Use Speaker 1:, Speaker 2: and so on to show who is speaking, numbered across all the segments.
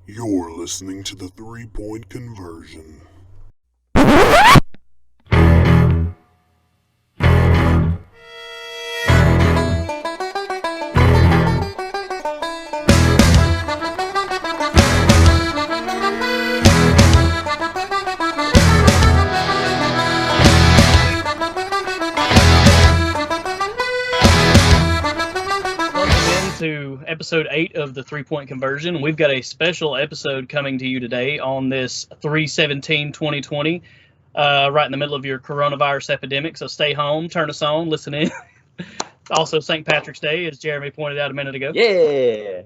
Speaker 1: You're listening to the 3-Point Conversion.
Speaker 2: To episode 8 of the 3-Point Conversion. We've got a special episode coming to you today on this 3/17/2020, right in the middle of your coronavirus epidemic. So stay home, turn us on, listen in. Also, St. Patrick's Day, as Jeremy pointed out a minute ago.
Speaker 3: Yeah.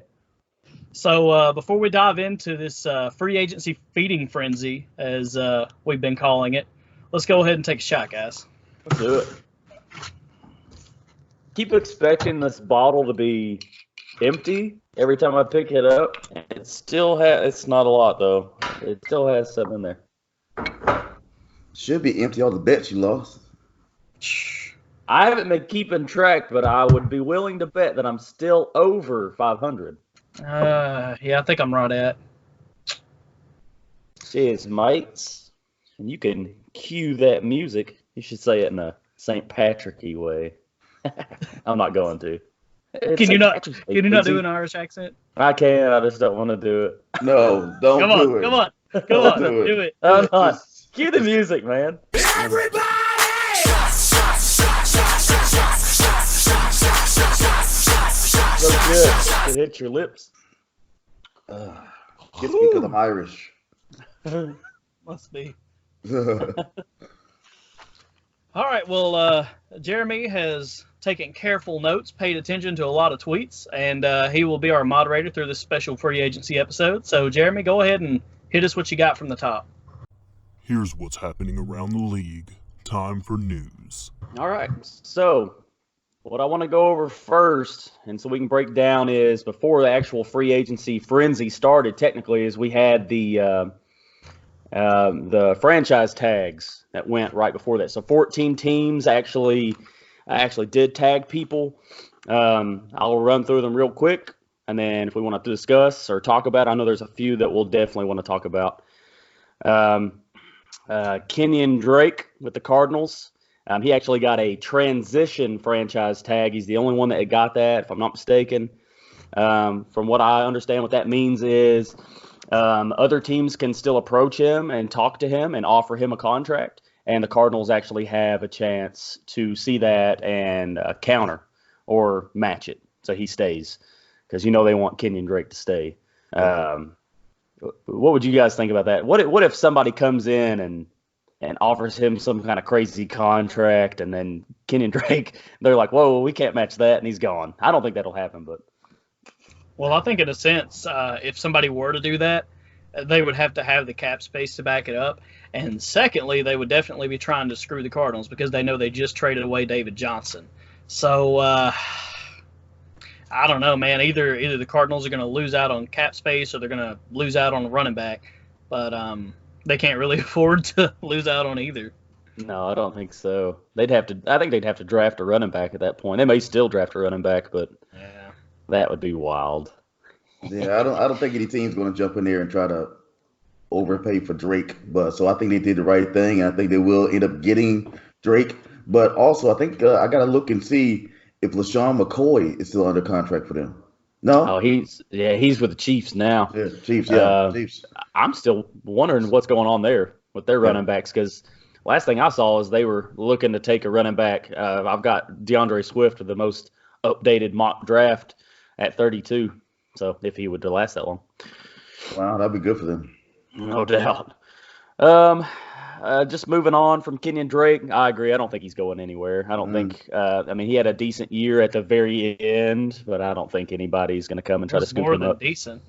Speaker 2: So before we dive into this free agency feeding frenzy, as we've been calling it, let's go ahead and take a shot, guys.
Speaker 3: Let's do it. Keep expecting this bottle to be empty every time I pick it up. It still has, it's not a lot though. It still has something in there.
Speaker 4: Should be empty all the bets you lost.
Speaker 3: I haven't been keeping track, but I would be willing to bet that I'm still over 500.
Speaker 2: Yeah, I think I'm right at.
Speaker 3: Cheers, mates. And you can cue that music. You should say it in a St. Patrick-y way. I'm not going to.
Speaker 2: Can you not do an Irish accent?
Speaker 3: I can. I just don't want to do it.
Speaker 4: No, don't do it.
Speaker 2: Come on. Do it.
Speaker 3: Cue the music, man.
Speaker 1: Everybody!
Speaker 3: So good. It hits your lips.
Speaker 4: Gets me because I'm Irish.
Speaker 2: Must be. All right, well, Jeremy has taken careful notes, paid attention to a lot of tweets, and he will be our moderator through this special free agency episode. So, Jeremy, go ahead and hit us what you got from the top.
Speaker 1: Here's what's happening around the league. Time for news.
Speaker 3: All right, so what I want to go over first, and so we can break down, is before the actual free agency frenzy started, technically, is we had the franchise tags that went right before that. So 14 teams actually did tag people. I'll run through them real quick, and then if we want to discuss or talk about, I know there's a few that we'll definitely want to talk about. Kenyon Drake with the Cardinals. He actually got a transition franchise tag. He's the only one that got that, if I'm not mistaken. From what I understand, what that means is other teams can still approach him and talk to him and offer him a contract, and the Cardinals actually have a chance to see that and counter or match it, so he stays, because they want Kenyon Drake to stay. What would you guys think about that? What if somebody comes in and offers him some kind of crazy contract, and then Kenyon Drake, they're like, whoa, we can't match that, and he's gone? I don't think that'll happen, but.
Speaker 2: Well, I think in a sense, if somebody were to do that, they would have to have the cap space to back it up. And secondly, they would definitely be trying to screw the Cardinals because they know they just traded away David Johnson. So, I don't know, man. Either the Cardinals are going to lose out on cap space or they're going to lose out on a running back. But they can't really afford to lose out on either.
Speaker 3: No, I don't think so. I think they'd have to draft a running back at that point. They may still draft a running back, but yeah, that would be wild.
Speaker 4: Yeah, I don't think any team's going to jump in there and try to overpay for Drake. But so I think they did the right thing, and I think they will end up getting Drake. But also, I think I got to look and see if LaShawn McCoy is still under contract for them. No?
Speaker 3: Oh, he's with the Chiefs now.
Speaker 4: Yeah, Chiefs.
Speaker 3: I'm still wondering what's going on there with their running backs, because last thing I saw is they were looking to take a running back. I've got DeAndre Swift with the most updated mock draft at 32. So if he would last that long.
Speaker 4: Wow, that'd be good for them.
Speaker 3: No doubt. Just moving on from Kenyon Drake, I agree. I don't think he's going anywhere. I don't think he had a decent year at the very end, but I don't think anybody's going to come and try to scoop him up.
Speaker 2: Decent.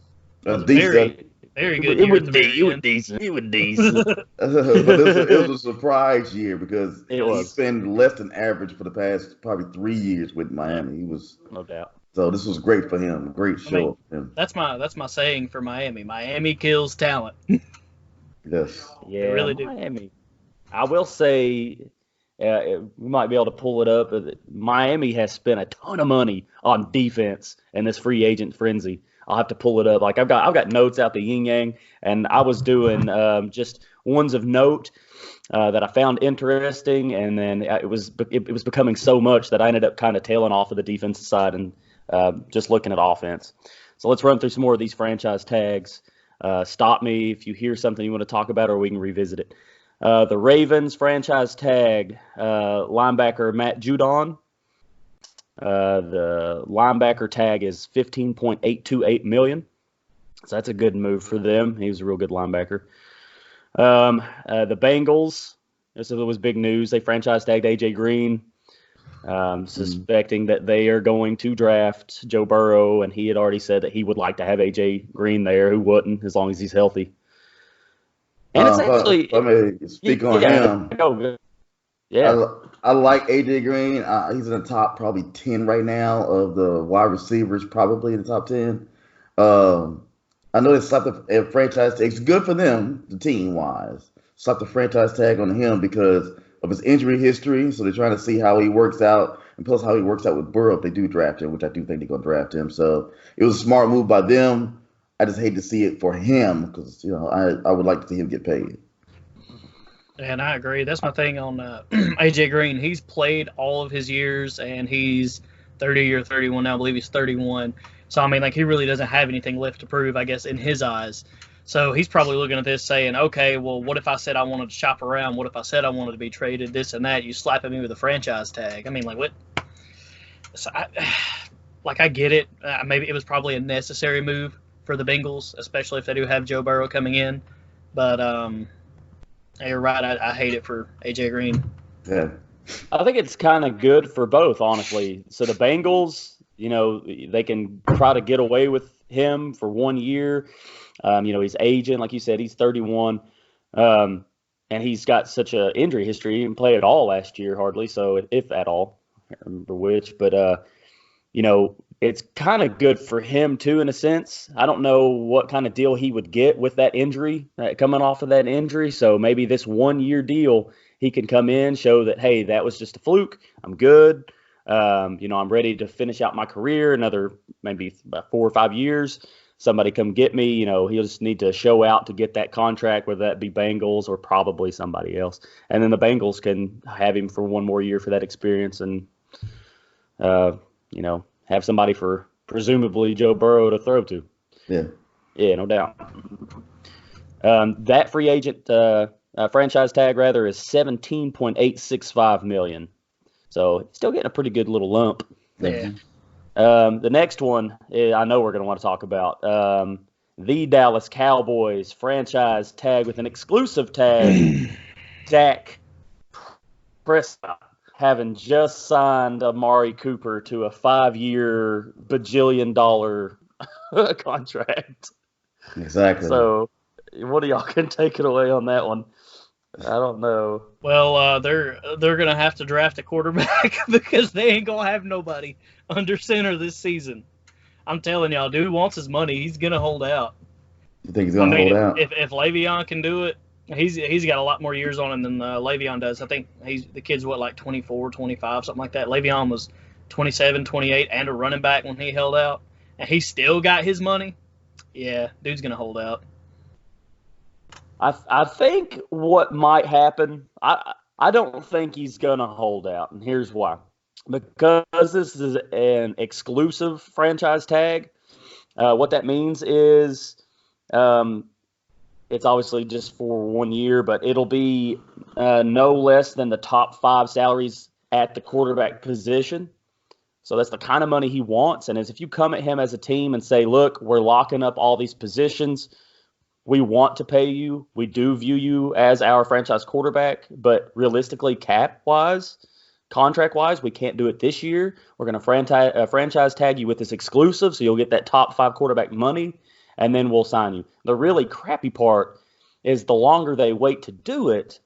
Speaker 4: Decent.
Speaker 2: Very good.
Speaker 3: It was decent. It was decent.
Speaker 4: But it was a surprise year because he's been less than average for the past probably 3 years with Miami. He was
Speaker 3: no doubt.
Speaker 4: So this was great for him. Great show.
Speaker 2: That's my saying for Miami. Miami kills talent.
Speaker 4: Yes.
Speaker 3: Yeah,
Speaker 2: they really do.
Speaker 3: Miami. I will say, we might be able to pull it up. Miami has spent a ton of money on defense in this free agent frenzy. I'll have to pull it up. Like I've got notes out the yin yang, and I was doing just ones of note that I found interesting, and then it was becoming so much that I ended up kind of tailing off of the defensive side and just looking at offense. So let's run through some more of these franchise tags. Stop me if you hear something you want to talk about, or we can revisit it. The Ravens franchise tag, linebacker Matt Judon. The linebacker tag is $15.828 million. So that's a good move for them. He was a real good linebacker. The Bengals, this was big news. They franchise tagged A.J. Green, suspecting that they are going to draft Joe Burrow, and he had already said that he would like to have A.J. Green there, who wouldn't, as long as he's healthy. And it's actually...
Speaker 4: Let me speak on him.
Speaker 3: Yeah.
Speaker 4: I like A.J. Green. He's in the top probably 10 right now of the wide receivers, probably in the top 10. I know they slapped a franchise tag. It's good for them, the team-wise. Slapped the franchise tag on him because of his injury history. So they're trying to see how he works out, and plus how he works out with Burrow if they do draft him, which I do think they're going to draft him. So it was a smart move by them. I just hate to see it for him because I would like to see him get paid.
Speaker 2: And I agree. That's my thing on A.J. Green. He's played all of his years, and he's 30 or 31 now. I believe he's 31. So, I mean, like, he really doesn't have anything left to prove, I guess, in his eyes. So he's probably looking at this saying, okay, well, what if I said I wanted to shop around? What if I said I wanted to be traded, this and that? You slap at me with a franchise tag. I mean, like, what? So I get it. Maybe it was probably a necessary move for the Bengals, especially if they do have Joe Burrow coming in. But you're right. I hate it for A.J. Green.
Speaker 4: Yeah.
Speaker 3: I think it's kind of good for both, honestly. So the Bengals, they can try to get away with him for 1 year. He's aging, like you said, he's 31. And he's got such an injury history. He didn't play at all last year, hardly. So if at all, I can't remember which. But, it's kind of good for him, too, in a sense. I don't know what kind of deal he would get with that injury, coming off of that injury. So maybe this 1 year deal, he can come in, show that, hey, that was just a fluke. I'm good. I'm ready to finish out my career, another maybe about 4 or 5 years. Somebody come get me. He'll just need to show out to get that contract, whether that be Bengals or probably somebody else. And then the Bengals can have him for 1 more year for that experience and, have somebody for presumably Joe Burrow to throw to.
Speaker 4: Yeah.
Speaker 3: Yeah, no doubt. That free agent franchise tag, rather, is $17.865 million. So still getting a pretty good little lump.
Speaker 2: Yeah.
Speaker 3: The next one, I know we're going to want to talk about. The Dallas Cowboys franchise tag with an exclusive tag. Dak Prescott, having just signed Amari Cooper to a 5-year bajillion-dollar contract.
Speaker 4: Exactly.
Speaker 3: So, what do y'all can take it away on that one? I don't know.
Speaker 2: Well, they're gonna have to draft a quarterback because they ain't gonna have nobody under center this season. I'm telling y'all, dude wants his money. He's gonna hold out.
Speaker 4: You think he's gonna hold out?
Speaker 2: If Le'Veon can do it, he's got a lot more years on him than Le'Veon does. I think the kid's like 24, 25, something like that. Le'Veon was 27, 28, and a running back when he held out, and he still got his money. Yeah, dude's gonna hold out.
Speaker 3: I think what might happen, I don't think he's going to hold out, and here's why. Because this is an exclusive franchise tag, what that means is it's obviously just for 1 year, but it'll be no less than the top 5 salaries at the quarterback position. So that's the kind of money he wants, and if you come at him as a team and say, look, we're locking up all these positions, we want to pay you. We do view you as our franchise quarterback, but realistically, cap-wise, contract-wise, we can't do it this year. We're going to franchise tag you with this exclusive, so you'll get that top 5 quarterback money, and then we'll sign you. The really crappy part is the longer they wait to do it,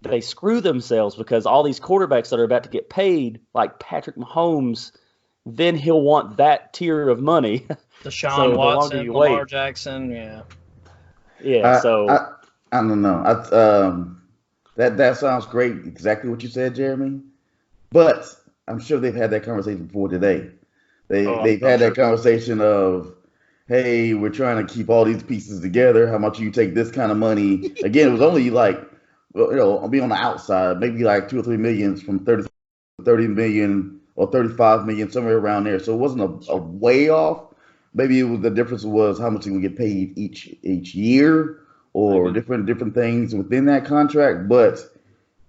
Speaker 3: they screw themselves because all these quarterbacks that are about to get paid, like Patrick Mahomes, then he'll want that tier of money.
Speaker 2: Deshaun Watson, Lamar Jackson, yeah.
Speaker 3: Yeah,
Speaker 4: I don't know. That sounds great, exactly what you said, Jeremy. But I'm sure they've had that conversation before today. They've had that conversation of, hey, we're trying to keep all these pieces together. How much you take this kind of money? Again, it was only like, well, I'll be on the outside, maybe like 2 or 3 millions from 30 million or 35 million, somewhere around there. So it wasn't a way off. Maybe it was the difference was how much he would get paid each year or
Speaker 3: Maybe.
Speaker 4: different things within that contract. But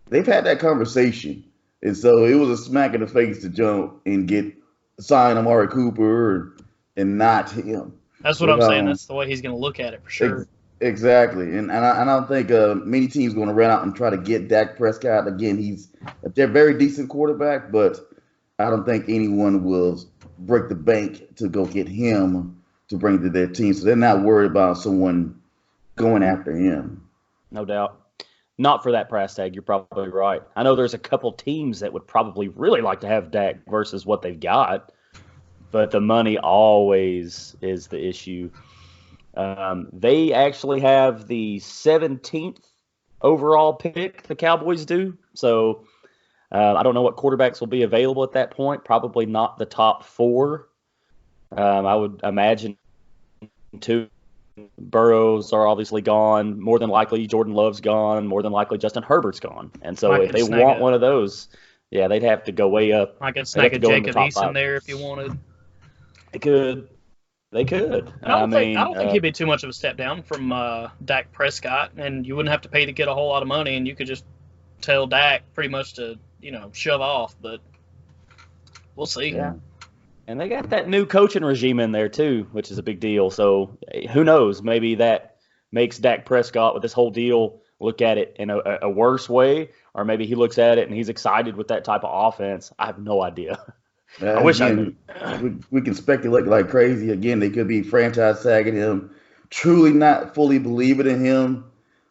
Speaker 4: they've had that conversation, and so it was a smack in the face to jump and get sign Amari Cooper and not him.
Speaker 2: That's what
Speaker 4: But
Speaker 2: I'm saying. That's the way he's going to look at it for
Speaker 4: ex-
Speaker 2: sure.
Speaker 4: exactly, and I don't think many teams going to run out and try to get Dak Prescott again. He's a very decent quarterback, but I don't think anyone will break the bank to go get him to bring to their team. So they're not worried about someone going after him.
Speaker 3: No doubt. Not for that price tag. You're probably right. I know there's a couple teams that would probably really like to have Dak versus what they've got, but the money always is the issue. They actually have the 17th overall pick, the Cowboys do. So I don't know what quarterbacks will be available at that point. Probably not the top four. I would imagine two. Burrows are obviously gone. More than likely, Jordan Love's gone. More than likely, Justin Herbert's gone. And so
Speaker 2: Might
Speaker 3: if
Speaker 2: could
Speaker 3: they
Speaker 2: snag
Speaker 3: want
Speaker 2: a-
Speaker 3: one of those, yeah, they'd have to go way up.
Speaker 2: I could
Speaker 3: They'd have
Speaker 2: snag
Speaker 3: to
Speaker 2: a
Speaker 3: go in the
Speaker 2: Jacob
Speaker 3: top
Speaker 2: Eason
Speaker 3: five.
Speaker 2: there if you wanted.
Speaker 3: They could. They could.
Speaker 2: And I don't think he'd be too much of a step down from Dak Prescott, and you wouldn't have to pay to get a whole lot of money, and you could just tell Dak pretty much to shove off. But we'll see.
Speaker 3: Yeah. And they got that new coaching regime in there too, which is a big deal. So who knows? Maybe that makes Dak Prescott with this whole deal look at it in a worse way, or maybe he looks at it and he's excited with that type of offense. I have no idea. I wish I knew.
Speaker 4: We can speculate like crazy. Again, they could be franchise tagging him, truly not fully believing in him.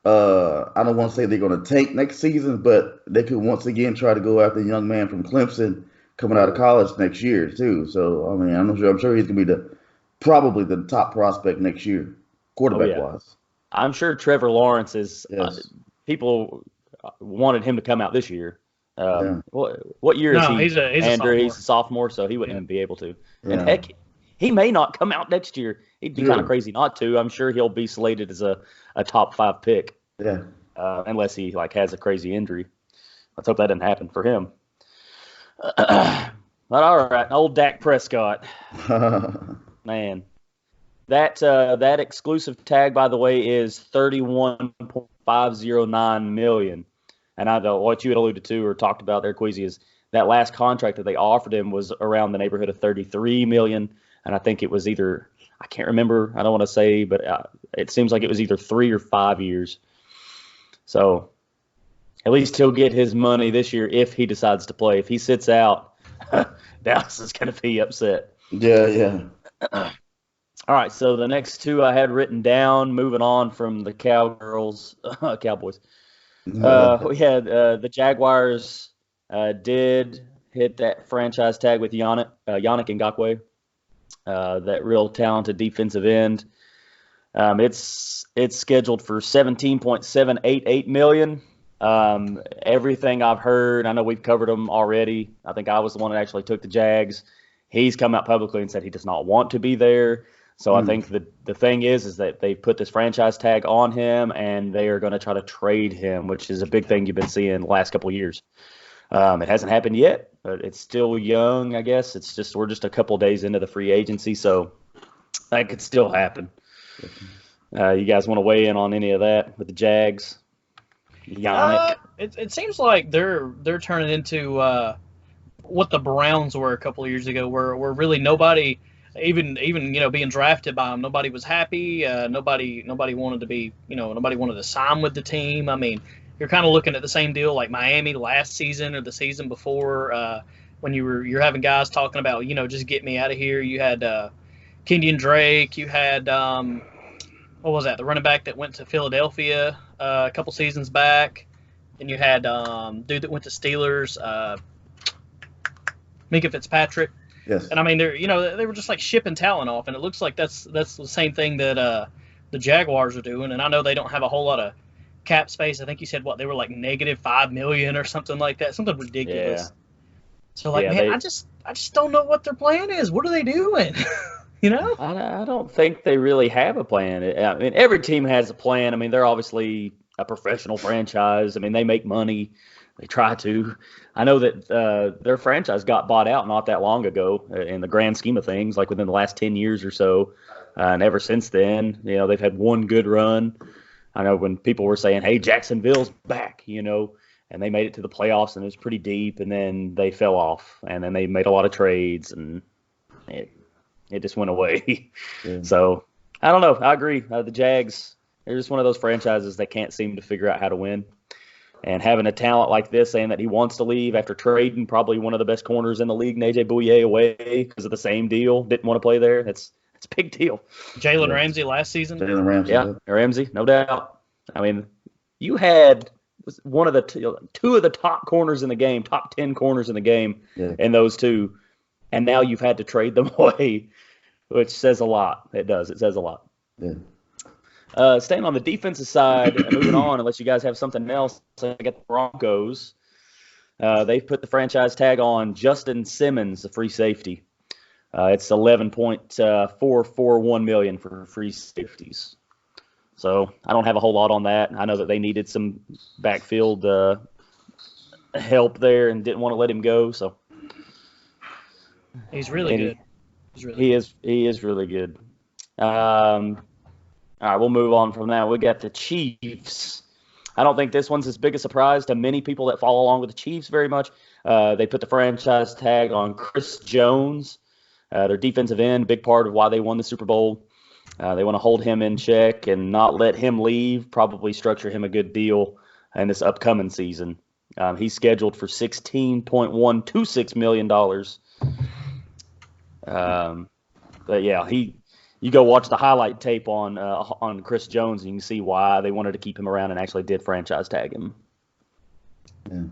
Speaker 4: I don't want to say they're going to tank next season, but they could once again try to go after a young man from Clemson coming out of college next year too. So I mean, I'm sure he's going to be probably the top prospect next year, quarterback wise.
Speaker 3: I'm sure Trevor Lawrence is.
Speaker 4: Yes.
Speaker 3: People wanted him to come out this year.
Speaker 4: Yeah.
Speaker 3: What year is
Speaker 2: No,
Speaker 3: he?
Speaker 2: he's a
Speaker 3: Andrew,
Speaker 2: sophomore.
Speaker 3: he's a sophomore, so he wouldn't even be able to.
Speaker 4: Yeah.
Speaker 3: And heck, he may not come out next year. He'd be
Speaker 4: Yeah.
Speaker 3: kind of crazy not to. I'm sure he'll be slated as a top 5 pick,
Speaker 4: Yeah.
Speaker 3: unless he has a crazy injury. Let's hope that doesn't happen for him. But all right, old Dak Prescott, man. That exclusive tag, by the way, is $31.509 million. And what you had alluded to or talked about there, Queasy, is that last contract that they offered him was around the neighborhood of $33 million. And I think it was either, I can't remember, I don't want to say, but it seems like it was either 3 or 5 years. So at least he'll get his money this year if he decides to play. If he sits out, Dallas is going to be upset.
Speaker 4: Yeah.
Speaker 3: All right, so the next two I had written down, moving on from the Cowboys. We had the Jaguars did hit that franchise tag with Yannick Ngakoue, that real talented defensive end. It's scheduled for $17.788 million. Everything I've heard, I know we've covered them already. I think I was the one that actually took the Jags. He's come out publicly and said he does not want to be there. So I think the thing is that they put this franchise tag on him, and they are going to try to trade him, which is a big thing you've been seeing the last couple of years. It hasn't happened yet, but it's still young, I guess. We're just a couple of days into the free agency, so that could still happen. You guys want to weigh in on any of that with the Jags? Yannick?
Speaker 2: It seems like they're turning into what the Browns were a couple of years ago, where really nobody, even being drafted by them, nobody was happy. Nobody wanted to be, nobody wanted to sign with the team. I mean, you're kind of looking at the same deal like Miami last season or the season before, when you're having guys talking about, just get me out of here. You had Kenyon Drake. You had what was that? The running back that went to Philadelphia a couple seasons back. And you had dude that went to Steelers, Minka Fitzpatrick.
Speaker 4: Yes.
Speaker 2: And I mean, they were just like shipping talent off, and it looks like that's the same thing that the Jaguars are doing. And I know they don't have a whole lot of cap space. I think you said they were like -$5 million or something like that, something ridiculous.
Speaker 3: Yeah.
Speaker 2: So I just don't know what their plan is. What are they doing? You know?
Speaker 3: I don't think they really have a plan. I mean, every team has a plan. I mean, they're obviously a professional franchise. I mean, they make money. They try to. I know that their franchise got bought out not that long ago in the grand scheme of things, like within the last 10 years or so. And ever since then, they've had one good run. I know when people were saying, hey, Jacksonville's back, and they made it to the playoffs and it was pretty deep, and then they fell off. And then they made a lot of trades, and it just went away.
Speaker 4: Yeah.
Speaker 3: So, I don't know. I agree. The Jags, they're just one of those franchises that can't seem to figure out how to win. And having a talent like this saying that he wants to leave after trading probably one of the best corners in the league, AJ Bouye, away because of the same deal, didn't want to play there. It's a big deal.
Speaker 2: Jalen Ramsey last season.
Speaker 4: Jalen Ramsey.
Speaker 3: Yeah, Ramsey, no doubt. I mean, you had one of the two of the top corners in the game, top 10 corners in the game, and those two, and now you've had to trade them away, which says a lot. It does. It says a lot.
Speaker 4: Yeah.
Speaker 3: Staying on the defensive side, moving on, unless you guys have something else, I got the Broncos. They've put the franchise tag on Justin Simmons, the free safety. It's $11.441 million for free safeties. So I don't have a whole lot on that. I know that they needed some backfield help there and didn't want to let him go. So
Speaker 2: he's really good.
Speaker 3: He is really good. All right, we'll move on from that. We got the Chiefs. I don't think this one's as big a surprise to many people that follow along with the Chiefs very much. They put the franchise tag on Chris Jones, their defensive end, big part of why they won the Super Bowl. They want to hold him in check and not let him leave, probably structure him a good deal in this upcoming season. He's scheduled for $16.126 million. But, yeah, you go watch the highlight tape on Chris Jones, and you can see why they wanted to keep him around and actually did franchise tag him.
Speaker 4: Yeah.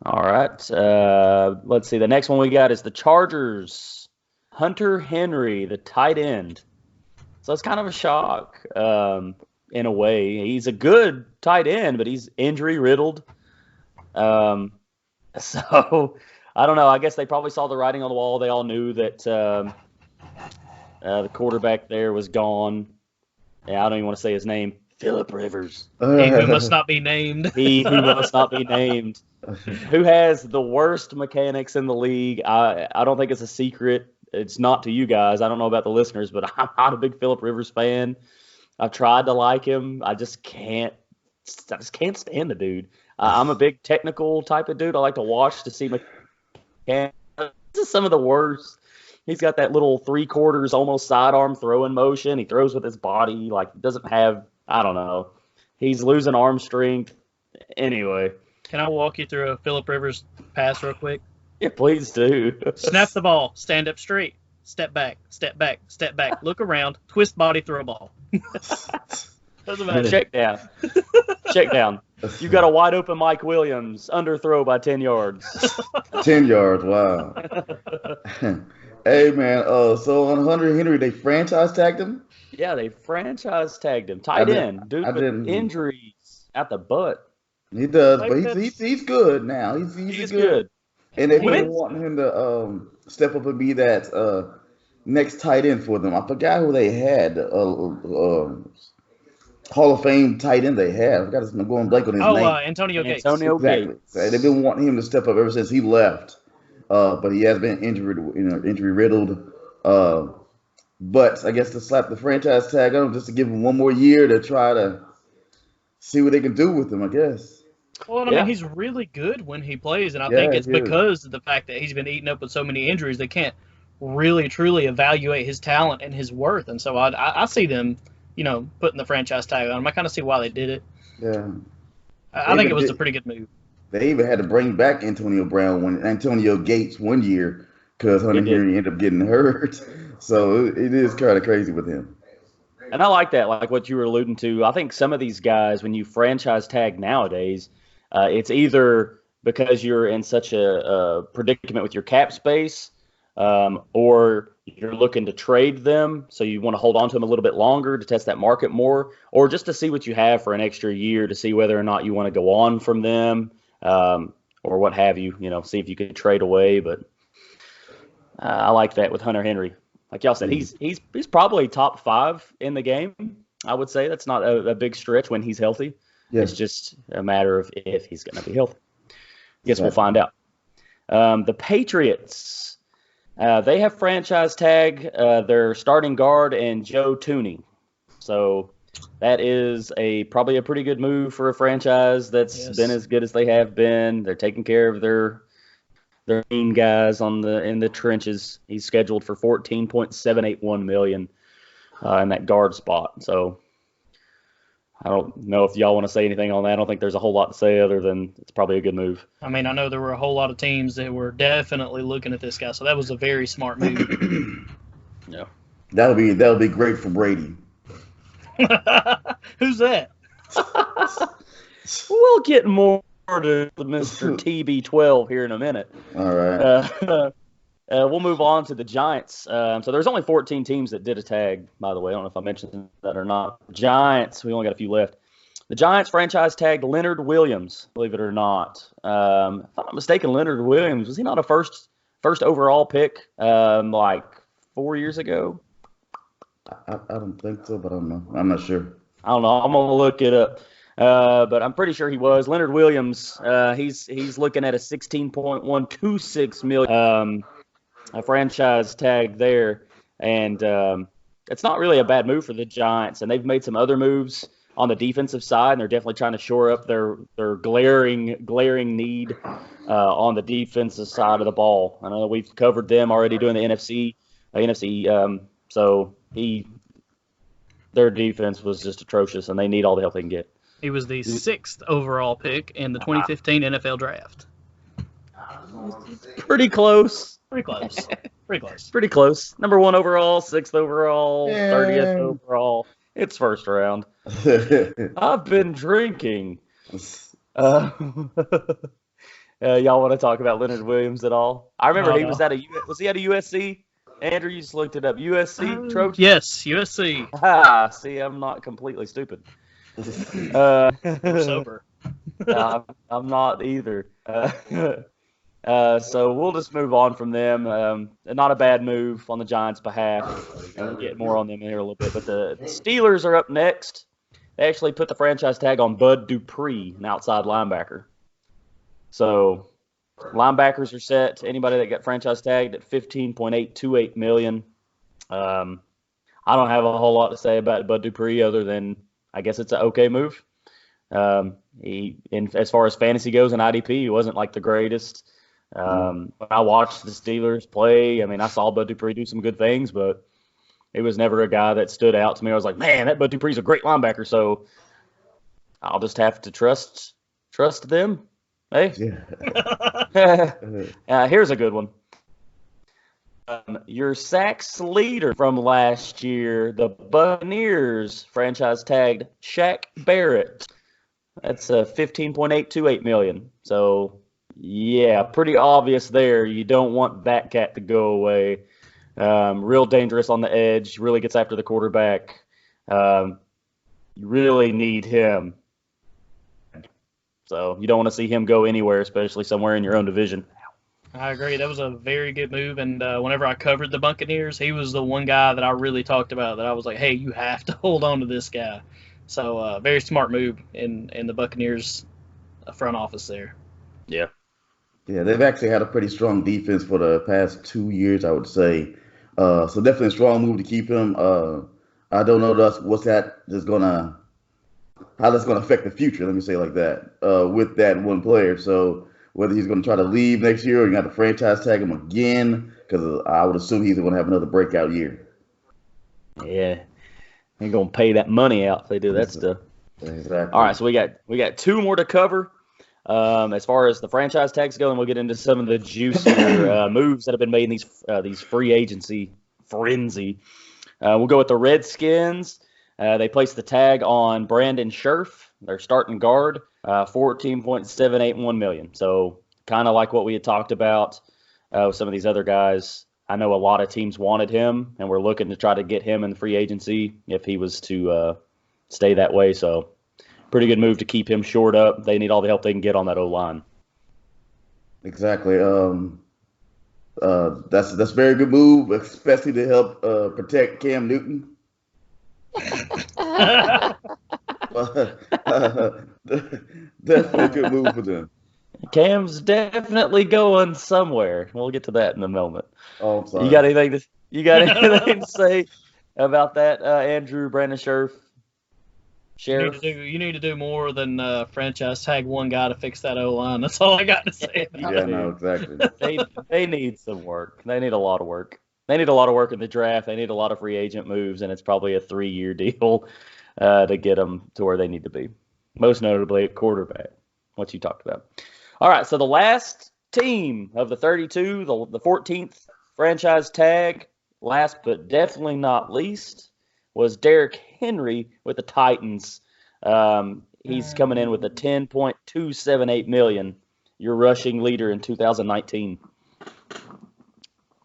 Speaker 3: All right. Let's see. The next one we got is the Chargers. Hunter Henry, the tight end. So it's kind of a shock in a way. He's a good tight end, but he's injury riddled. So I don't know. I guess they probably saw the writing on the wall. They all knew that the quarterback there was gone. Yeah, I don't even want to say his name. Phillip Rivers.
Speaker 2: He who must not be named.
Speaker 3: He who must not be named. Who has the worst mechanics in the league. I don't think it's a secret. It's not to you guys. I don't know about the listeners, but I'm not a big Phillip Rivers fan. I've tried to like him. I just can't stand the dude. I'm a big technical type of dude. I like to watch to see mechanics. This is some of the worst. He's got that little 3/4 almost sidearm throwing motion. He throws with his body. Like, doesn't have, I don't know. He's losing arm strength. Anyway.
Speaker 2: Can I walk you through a Phillip Rivers pass real quick?
Speaker 3: Yeah, please do.
Speaker 2: Snap the ball. Stand up straight. Step back. Step back. Step back. Look around. Twist body. Throw a ball. Doesn't matter.
Speaker 3: Check down. Check down. You got a wide open Mike Williams. Underthrow by 10 yards.
Speaker 4: 10 yards. Wow. Hey, man. So on Hunter Henry, they franchise tagged him?
Speaker 3: Yeah, they franchise tagged him. Tight end. Dude with injuries at the butt.
Speaker 4: He does, but he's good now. He's good. And they've been wanting him to step up and be that next tight end for them. I forgot who they had. Hall of Fame tight end they had. I forgot I'm going blank on his name.
Speaker 2: Antonio Gates.
Speaker 4: Exactly.
Speaker 3: Gates.
Speaker 4: They've been wanting him to step up ever since he left. But he has been injury riddled. But I guess to slap the franchise tag on him just to give him one more year to try to see what they can do with him, I guess.
Speaker 2: Well, I mean, he's really good when he plays, and I think it's because of the fact that he's been eaten up with so many injuries. They can't really, truly evaluate his talent and his worth, and so I see them, putting the franchise tag on him. I kind of see why they did it.
Speaker 4: Yeah.
Speaker 2: I think it was a pretty good move.
Speaker 4: They even had to bring back Antonio Gates one year because Hunter Henry ended up getting hurt. So it is kind of crazy with him.
Speaker 3: And I like that, like what you were alluding to. I think some of these guys, when you franchise tag nowadays, it's either because you're in such a predicament with your cap space, or you're looking to trade them, so you want to hold on to them a little bit longer to test that market more, or just to see what you have for an extra year to see whether or not you want to go on from them, or what have you, see if you can trade away. But I like that with Hunter Henry. Like y'all said, he's probably top 5 in the game. I would say that's not a big stretch when he's healthy.
Speaker 4: Yeah.
Speaker 3: It's just a matter of if he's going to be healthy. Guess we'll find out. The Patriots, they have franchise tag their starting guard and Joe Tooney. So that is probably a pretty good move for a franchise that's been as good as they have been. They're taking care of their main guys in the trenches. He's scheduled for $14.781 million in that guard spot. So I don't know if y'all want to say anything on that. I don't think there's a whole lot to say other than it's probably a good move.
Speaker 2: I mean, I know there were a whole lot of teams that were definitely looking at this guy, so that was a very smart move.
Speaker 3: Yeah,
Speaker 4: that'll be great for Brady.
Speaker 2: Who's that?
Speaker 3: We'll get more to Mr. TB12 here in a minute.
Speaker 4: All right.
Speaker 3: We'll move on to the Giants. So there's only 14 teams that did a tag, by the way. I don't know if I mentioned that or not. Giants, we only got a few left. The Giants franchise tagged Leonard Williams, believe it or not. If I'm not mistaken, Leonard Williams, was he not a first overall pick like 4 years ago?
Speaker 4: I don't think so, but I don't know. I'm not sure.
Speaker 3: I don't know. I'm going to look it up. But I'm pretty sure he was. Leonard Williams, he's looking at a $16.126 million a franchise tag there. And it's not really a bad move for the Giants. And they've made some other moves on the defensive side, and they're definitely trying to shore up their glaring need on the defensive side of the ball. I know we've covered them already doing the NFC. So their defense was just atrocious, and they need all the help they can get.
Speaker 2: He was the 6th overall pick in the 2015 NFL Draft.
Speaker 3: Pretty close.
Speaker 2: Pretty close.
Speaker 3: Pretty close. Number 1 overall, 6th overall, 30th overall. It's first round. I've been drinking. Y'all want to talk about Leonard Williams at all? I remember he was at a USC? Andrew, you just looked it up. USC Trojans?
Speaker 2: Yes, USC.
Speaker 3: See, I'm not completely stupid.
Speaker 2: We're sober.
Speaker 3: I'm not either. So we'll just move on from them. Not a bad move on the Giants' behalf. And we'll get more on them here a little bit. But the Steelers are up next. They actually put the franchise tag on Bud Dupree, an outside linebacker. So linebackers are set. Anybody that got franchise tagged at $15.828 million. I don't have a whole lot to say about Bud Dupree other than I guess it's an okay move. As far as fantasy goes in IDP, he wasn't like the greatest. When I watched the Steelers play, I mean, I saw Bud Dupree do some good things, but it was never a guy that stood out to me. I was like, man, that Bud Dupree's a great linebacker, so I'll just have to trust them. Hey,
Speaker 4: Yeah.
Speaker 3: here's a good one. Your sacks leader from last year, the Buccaneers franchise tagged Shaq Barrett. That's $15.828 million. So, yeah, pretty obvious there. You don't want that cat to go away. Real dangerous on the edge. Really gets after the quarterback. You really need him. So you don't want to see him go anywhere, especially somewhere in your own division.
Speaker 2: I agree. That was a very good move. And whenever I covered the Buccaneers, he was the one guy that I really talked about that I was like, hey, you have to hold on to this guy. So very smart move in the Buccaneers front office there.
Speaker 3: Yeah.
Speaker 4: Yeah, they've actually had a pretty strong defense for the past 2 years, I would say. So definitely a strong move to keep him. I don't know how that's gonna affect the future. Let me say it like that. With that one player, so whether he's gonna try to leave next year or you got to franchise tag him again, because I would assume he's gonna have another breakout year.
Speaker 3: Yeah. They're gonna pay that money out if they do that stuff.
Speaker 4: Exactly.
Speaker 3: All right, so we got 2 more to cover. As far as the franchise tags go, and we'll get into some of the juicier moves that have been made in these free agency frenzy. We'll go with the Redskins. They placed the tag on Brandon Scherf, their starting guard, $14.781 million. So kind of like what we had talked about with some of these other guys. I know a lot of teams wanted him, and we're looking to try to get him in the free agency if he was to stay that way. So pretty good move to keep him shored up. They need all the help they can get on that O-line.
Speaker 4: Exactly. That's a very good move, especially to help protect Cam Newton. Definitely a good move for them.
Speaker 3: Cam's definitely going somewhere. We'll get to that in a moment.
Speaker 4: Oh, I'm sorry.
Speaker 3: You got anything to say about that, Andrew, Brandon Sheriff?
Speaker 2: You need to do more than franchise tag one guy to fix that O-line. That's all I got to say.
Speaker 4: Yeah, no, exactly.
Speaker 3: They need some work. They need a lot of work. They need a lot of work in the draft. They need a lot of free agent moves, and it's probably a 3-year deal to get them to where they need to be. Most notably at quarterback, what you talked about. All right, so the last team of the 32, the 14th franchise tag, last but definitely not least, was Derrick Henry with the Titans. He's coming in with a $10.278 million. Your rushing leader in 2019.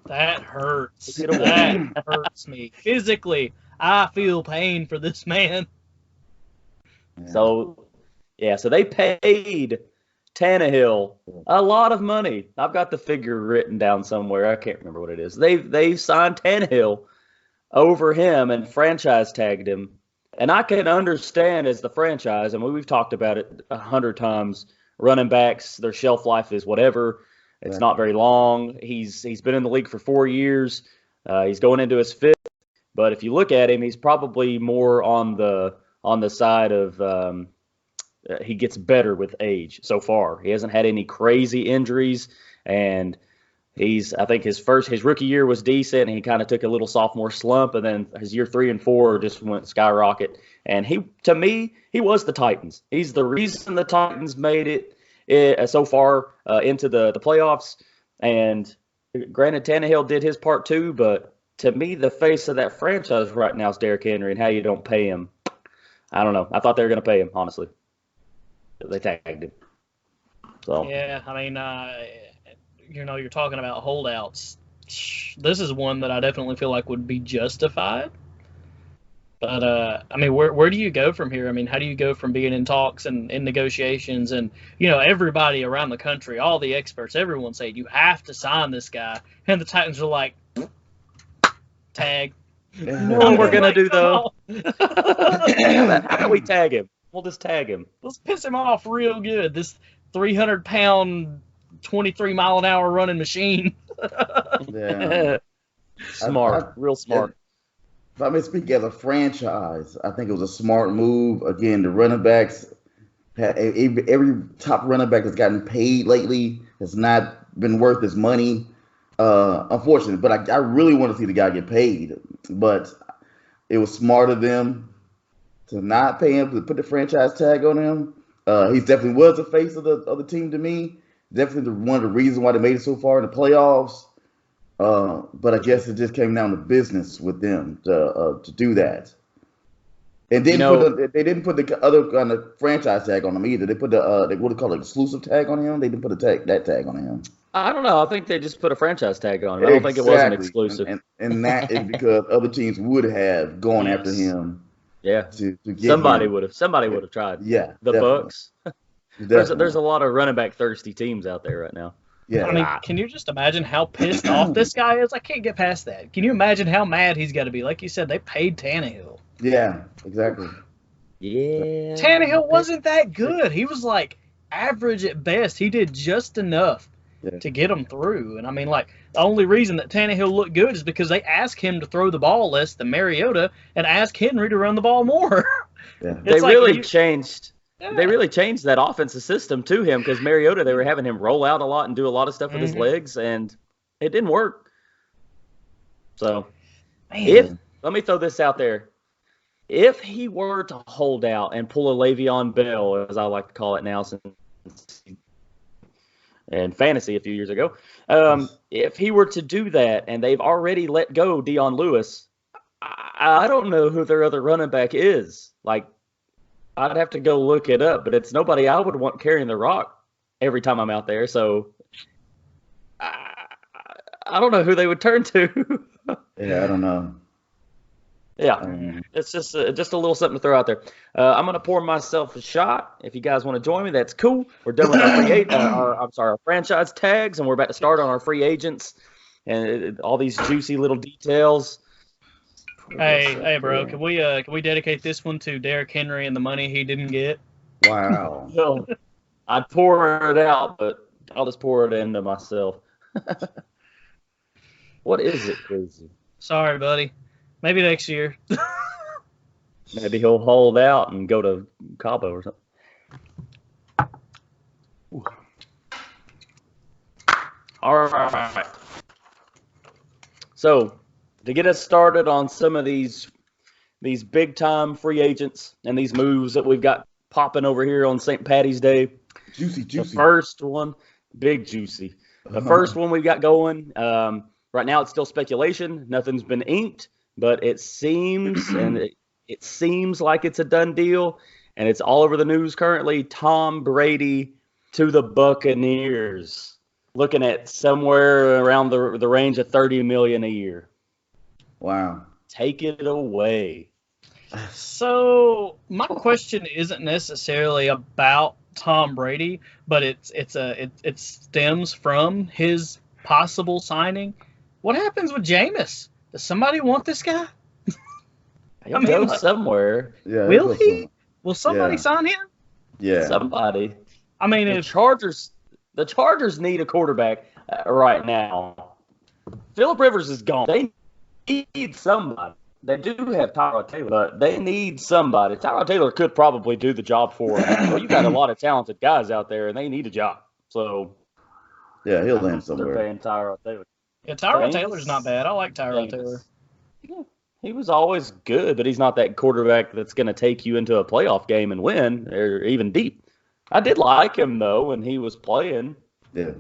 Speaker 2: That hurts. That hurts me physically. I feel pain for this man.
Speaker 3: So they paid Tannehill a lot of money. I've got the figure written down somewhere. I can't remember what it is. They signed Tannehill over him and franchise tagged him. And I can understand as the franchise, I mean, we've talked about it 100 times, running backs, their shelf life is whatever. It's not very long. He's been in the league for 4 years. He's going into his 5th. But if you look at him, he's probably more on the side of he gets better with age so far. He hasn't had any crazy injuries, and I think his rookie year was decent, and he kind of took a little sophomore slump, and then his year 3 and 4 just went skyrocket. And to me, he was the Titans. He's the reason the Titans made it so far into the playoffs. And granted, Tannehill did his part too, but to me, the face of that franchise right now is Derrick Henry, and how you don't pay him. I don't know. I thought they were going to pay him, honestly. They tagged him. So
Speaker 2: yeah, I mean, you're talking about holdouts. This is one that I definitely feel like would be justified. But I mean, where do you go from here? I mean, how do you go from being in talks and in negotiations, and everybody around the country, all the experts, everyone saying you have to sign this guy, and the Titans are like, tag.
Speaker 3: You know what we're gonna do though? How about we tag him? We'll just tag him.
Speaker 2: Let's piss him off real good. This 300-pound, 23-mile-an-hour running machine.
Speaker 4: Yeah.
Speaker 3: Smart, real smart.
Speaker 4: If I may speak as a franchise, I think it was a smart move. Again, the running backs, every top running back that's gotten paid lately has not been worth his money. Unfortunately, but I really want to see the guy get paid. But it was smart of them to not pay him, to put the franchise tag on him. He definitely was the face of the team to me. Definitely one of the reasons why they made it so far in the playoffs. But I guess it just came down to business with them to do that. And they didn't put the other kind of franchise tag on him either. They put what do you call it, exclusive tag on him. They didn't put that tag on him.
Speaker 3: I don't know. I think they just put a franchise tag on him. I don't think it was an exclusive.
Speaker 4: And that is because other teams would have gone after him.
Speaker 3: Yeah.
Speaker 4: To get
Speaker 3: somebody would have tried.
Speaker 4: Yeah.
Speaker 3: The
Speaker 4: definitely.
Speaker 3: Bucks. There's a lot of running back thirsty teams out there right now.
Speaker 4: Yeah.
Speaker 2: I mean, can you just imagine how pissed off this guy is? I can't get past that. Can you imagine how mad he's got to be? Like you said, they paid Tannehill.
Speaker 4: Yeah, exactly.
Speaker 3: Yeah.
Speaker 2: Tannehill wasn't that good. He was like average at best. He did just enough to get them through. And I mean, like, the only reason that Tannehill looked good is because they asked him to throw the ball less than Mariota and asked Henry to run the ball more.
Speaker 4: Yeah.
Speaker 3: They really changed that offensive system to him, because Mariota, they were having him roll out a lot and do a lot of stuff with his legs, and it didn't work. So, let me throw this out there. If he were to hold out and pull a Le'Veon Bell, as I like to call it now, and fantasy a few years ago, if he were to do that and they've already let go Dion Lewis, I don't know who their other running back is. Like, I'd have to go look it up, but it's nobody I would want carrying the rock every time I'm out there. So I don't know who they would turn to.
Speaker 4: Yeah, I don't know.
Speaker 3: Yeah, it's just a little something to throw out there. I'm going to pour myself a shot. If you guys want to join me, that's cool. We're done with our our franchise tags, and we're about to start on our free agents. and all these juicy little details.
Speaker 2: Hey, bro, can we dedicate this one to Derrick Henry and the money he didn't get?
Speaker 4: Wow.
Speaker 3: Well, I'd pour it out, but I'll just pour it into myself. What is it, Casey?
Speaker 2: Sorry, buddy. Maybe next year.
Speaker 3: Maybe he'll hold out and go to Cabo or something. Ooh. All right. So, to get us started on some of these big time free agents and these moves that we've got popping over here on St. Patty's Day.
Speaker 4: Juicy.
Speaker 3: The first one, big juicy. The first one we've got going. Right now, it's still speculation. Nothing's been inked, but it seems it seems like it's a done deal, and it's all over the news currently. Tom Brady to the Buccaneers, looking at somewhere around the range of $30 million a year.
Speaker 4: Wow.
Speaker 3: Take it away.
Speaker 2: So my question isn't necessarily about Tom Brady, but it stems from his possible signing. What happens with Jameis? Does somebody want this guy?
Speaker 3: He'll go somewhere.
Speaker 4: Yeah.
Speaker 2: Will he? Will somebody sign him?
Speaker 4: Yeah.
Speaker 3: Somebody.
Speaker 2: I mean,
Speaker 3: The Chargers need a quarterback right now. Phillip Rivers is gone. They need somebody. They do have Tyrod Taylor, but they need somebody. Tyrod Taylor could probably do the job for them. Well, you got a lot of talented guys out there, and they need a job. So
Speaker 4: Yeah, he'll land
Speaker 3: they're
Speaker 4: somewhere.
Speaker 3: paying Tyrod Taylor.
Speaker 2: yeah, Tyrod Taylor's not bad. I like Tyrod Taylor.
Speaker 3: Yeah, he was always good, but he's not that quarterback that's going to take you into a playoff game and win, or even deep. I did like him, though, when he was playing.
Speaker 4: Yeah.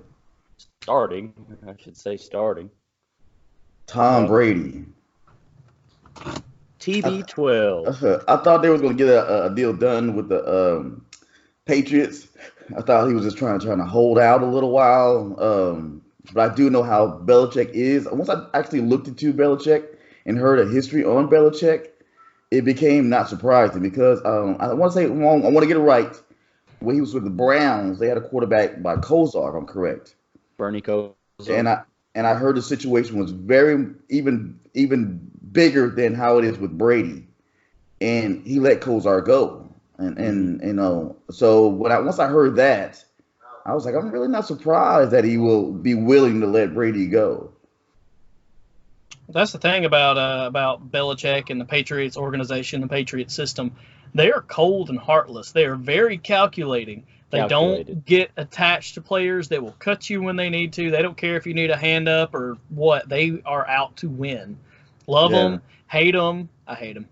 Speaker 3: Starting.
Speaker 4: Tom Brady.
Speaker 3: TB12.
Speaker 4: I thought they was going to get a deal done with the Patriots. I thought he was just trying to hold out a little while. But I do know how Belichick is. Once I actually looked into Belichick and heard a history on Belichick, it became not surprising because I want to get it right. When he was with the Browns, they had a quarterback by Kozar, if I'm correct.
Speaker 3: Bernie Kosar.
Speaker 4: And I heard the situation was very even bigger than how it is with Brady, and he let Kozar go, and you know, so once I heard that, I was like, I'm really not surprised that he will be willing to let Brady go.
Speaker 2: That's the thing about Belichick and the Patriots organization, the Patriots system. They are cold and heartless. They are very calculating. They don't get attached to players. They will cut you when they need to. They don't care if you need a hand up or what. They are out to win. Love them, hate them. I hate them.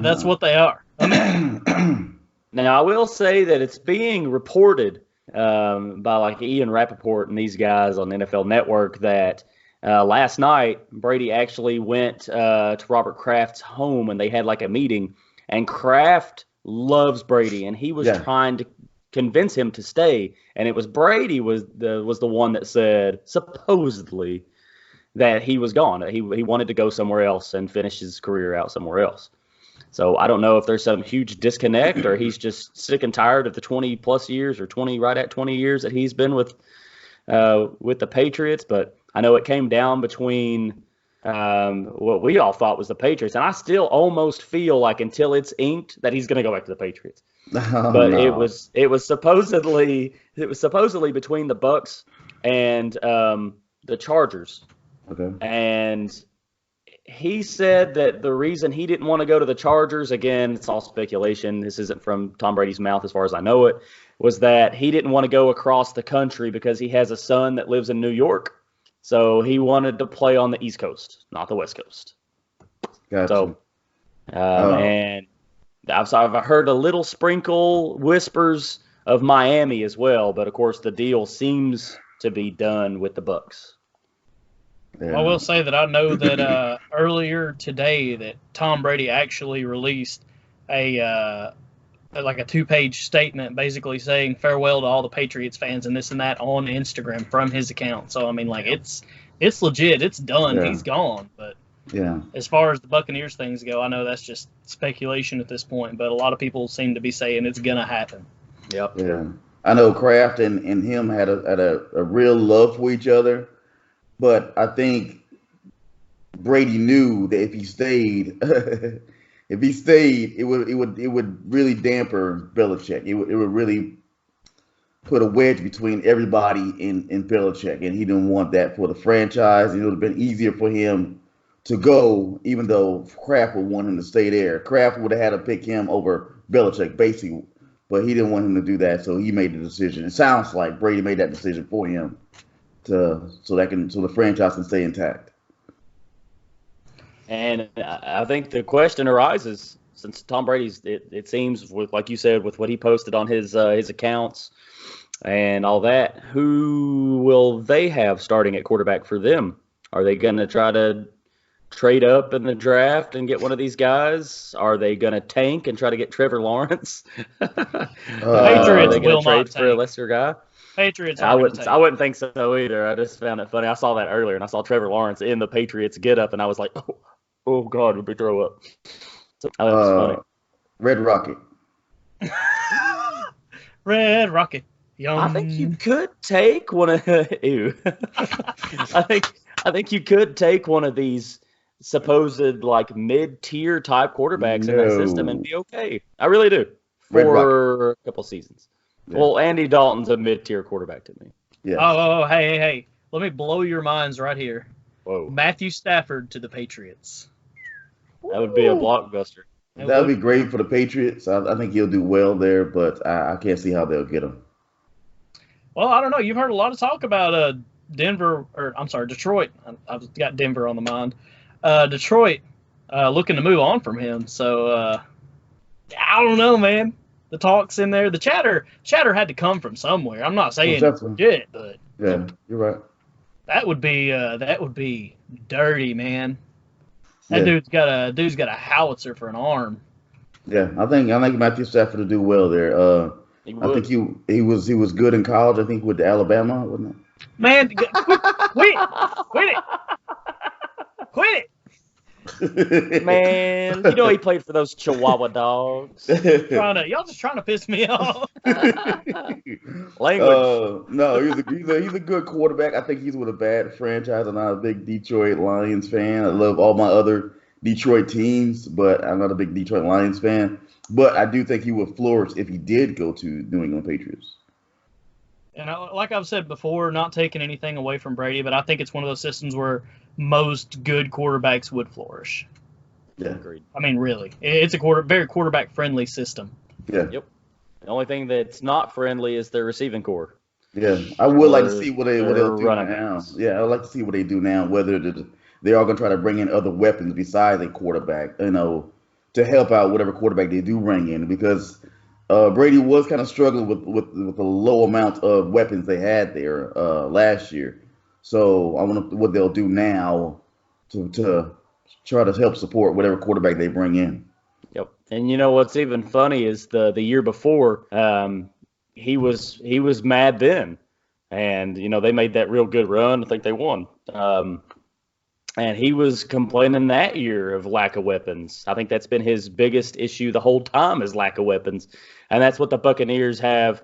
Speaker 2: That's what they are.
Speaker 3: Now, I will say that it's being reported by like Ian Rappaport and these guys on NFL Network that last night Brady actually went to Robert Kraft's home and they had like a meeting. And Kraft loves Brady, and he was trying to convince him to stay. And it was Brady was the one that said supposedly that he was gone. He wanted to go somewhere else and finish his career out somewhere else. So I don't know if there's some huge disconnect or he's just sick and tired of the 20 plus years or 20 years that he's been with the Patriots. But I know it came down between what we all thought was the Patriots, and I still almost feel like until it's inked that he's going to go back to the Patriots. But no. it was supposedly between the Bucs and the Chargers.
Speaker 4: Okay.
Speaker 3: And he said that the reason he didn't want to go to the Chargers, again, it's all speculation. This isn't from Tom Brady's mouth as far as I know it, was that he didn't want to go across the country because he has a son that lives in New York. So he wanted to play on the East Coast, not the West Coast.
Speaker 4: Gotcha.
Speaker 3: So, and I've heard a little sprinkle whispers of Miami as well, but of course the deal seems to be done with the Bucs.
Speaker 2: Yeah. I will say that I know that earlier today that Tom Brady actually released a 2-page statement basically saying farewell to all the Patriots fans and this and that on Instagram from his account. So I mean, like it's legit, it's done. Yeah. He's gone. But as far as the Buccaneers things go, I know that's just speculation at this point. But a lot of people seem to be saying it's gonna happen.
Speaker 3: Yep.
Speaker 4: Yeah. I know Kraft and him had a real love for each other. but I think Brady knew that if he stayed, it would really damper Belichick. It would really put a wedge between everybody in Belichick, and he didn't want that for the franchise. It would have been easier for him to go, even though Kraft would want him to stay there. Kraft would have had to pick him over Belichick, basically, but he didn't want him to do that, so he made the decision. It sounds like Brady made that decision for him so the franchise can stay intact.
Speaker 3: And I think the question arises, since Tom Brady's, it seems, with, like you said, with what he posted on his accounts and all that, who will they have starting at quarterback for them? Are they going to try to trade up in the draft and get one of these guys? Are they going to tank and try to get Trevor Lawrence? Are
Speaker 2: Patriots
Speaker 3: they going
Speaker 2: will
Speaker 3: to trade
Speaker 2: not
Speaker 3: for a
Speaker 2: tank.
Speaker 3: lesser guy?
Speaker 2: Patriots.
Speaker 3: I wouldn't think so either. I just found it funny. I saw that earlier, and I saw Trevor Lawrence in the Patriots getup, and I was like, oh God, would we throw up? So, that was funny.
Speaker 4: Red Rocket.
Speaker 2: Red Rocket. Yum.
Speaker 3: I think you could take one of ew. I think you could take one of these supposed like mid-tier type quarterbacks in that system and be okay. I really do. For a couple seasons. Yeah. Well, Andy Dalton's a mid-tier quarterback to me.
Speaker 2: Yeah. Oh, hey. Let me blow your minds right here.
Speaker 3: Whoa.
Speaker 2: Matthew Stafford to the Patriots.
Speaker 3: That would be a blockbuster.
Speaker 4: That would be great for the Patriots. I think he'll do well there, but I can't see how they'll get him.
Speaker 2: Well, I don't know. You've heard a lot of talk about Detroit. I've got Denver on the mind. Detroit looking to move on from him. So I don't know, man. The talk's in there. The chatter had to come from somewhere. I'm not saying legit, but
Speaker 4: yeah, you're right.
Speaker 2: That would be dirty, man. That dude's got a howitzer for an arm.
Speaker 4: Yeah, I think Matthew Stafford will do well there. I think he was good in college. I think with Alabama, wasn't it?
Speaker 2: Man, quit it.
Speaker 3: Man, you know he played for those Chihuahua dogs.
Speaker 2: Y'all just trying to piss me off.
Speaker 3: Language.
Speaker 4: No, he's a good quarterback. I think he's with a bad franchise. I'm not a big Detroit Lions fan. I love all my other Detroit teams, but I'm not a big Detroit Lions fan. But I do think he would flourish if he did go to New England Patriots.
Speaker 2: And like I've said before, not taking anything away from Brady, but I think it's one of those systems where most good quarterbacks would flourish.
Speaker 4: Yeah.
Speaker 3: Agreed.
Speaker 2: I mean, really. It's a very quarterback-friendly system.
Speaker 4: Yeah.
Speaker 3: Yep. The only thing that's not friendly is their receiving core.
Speaker 4: Yeah. I would like to see what they'll do now. Yeah, I'd like to see what they do now, whether they are going to try to bring in other weapons besides a quarterback, to help out whatever quarterback they do bring in, because Brady was kind of struggling with the low amount of weapons they had there last year. So I wonder what they'll do now to try to help support whatever quarterback they bring in.
Speaker 3: Yep. And you know what's even funny is the year before, he was mad then, and they made that real good run. I think they won. And he was complaining that year of lack of weapons. I think that's been his biggest issue the whole time, is lack of weapons. And that's what the Buccaneers have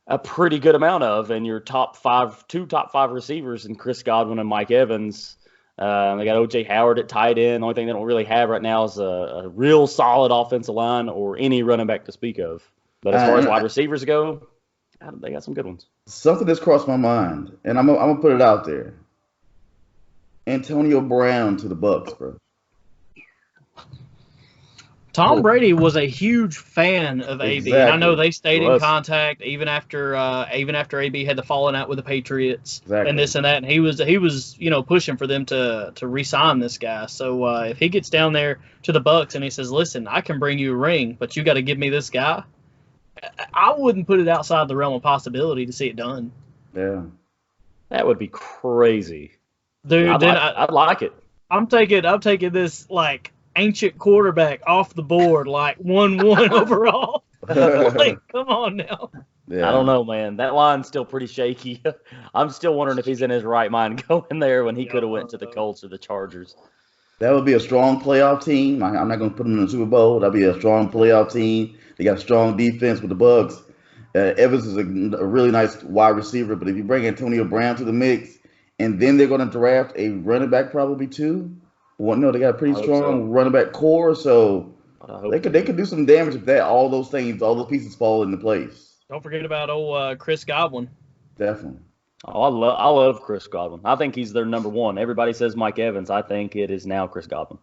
Speaker 3: a pretty good amount of. And your two top five receivers in Chris Godwin and Mike Evans. They got O.J. Howard at tight end. The only thing they don't really have right now is a real solid offensive line or any running back to speak of. But as far as wide receivers go, they got some good ones.
Speaker 4: Something that's crossed my mind, and I'm gonna put it out there. Antonio Brown to the Bucks, bro.
Speaker 2: Tom Brady was a huge fan of AB.
Speaker 4: Exactly.
Speaker 2: And I know they stayed in contact even after AB had the falling out with the Patriots and this and that. And he was pushing for them to re-sign this guy. So if he gets down there to the Bucks and he says, "Listen, I can bring you a ring, but you got to give me this guy," I wouldn't put it outside the realm of possibility to see it done.
Speaker 4: Yeah, that
Speaker 3: would be crazy.
Speaker 2: Dude,
Speaker 3: I'd like it.
Speaker 2: I'm taking this like ancient quarterback off the board, like 1-1 overall. Like, come on now.
Speaker 3: Yeah. I don't know, man. That line's still pretty shaky. I'm still wondering if he's in his right mind going there when he could have went to the Colts or the Chargers.
Speaker 4: That would be a strong playoff team. I'm not going to put them in the Super Bowl. That'd be a strong playoff team. They got a strong defense with the Bucs. Evans is a really nice wide receiver, but if you bring Antonio Brown to the mix, and then they're going to draft a running back probably too. Well, no, they got a pretty
Speaker 3: I hope
Speaker 4: strong
Speaker 3: so.
Speaker 4: running back core, so
Speaker 3: I hope
Speaker 4: they could do some damage if all those pieces fall into place.
Speaker 2: Don't forget about old Chris Godwin.
Speaker 4: Definitely.
Speaker 3: Oh, I love Chris Godwin. I think he's their number one. Everybody says Mike Evans. I think it is now Chris Godwin.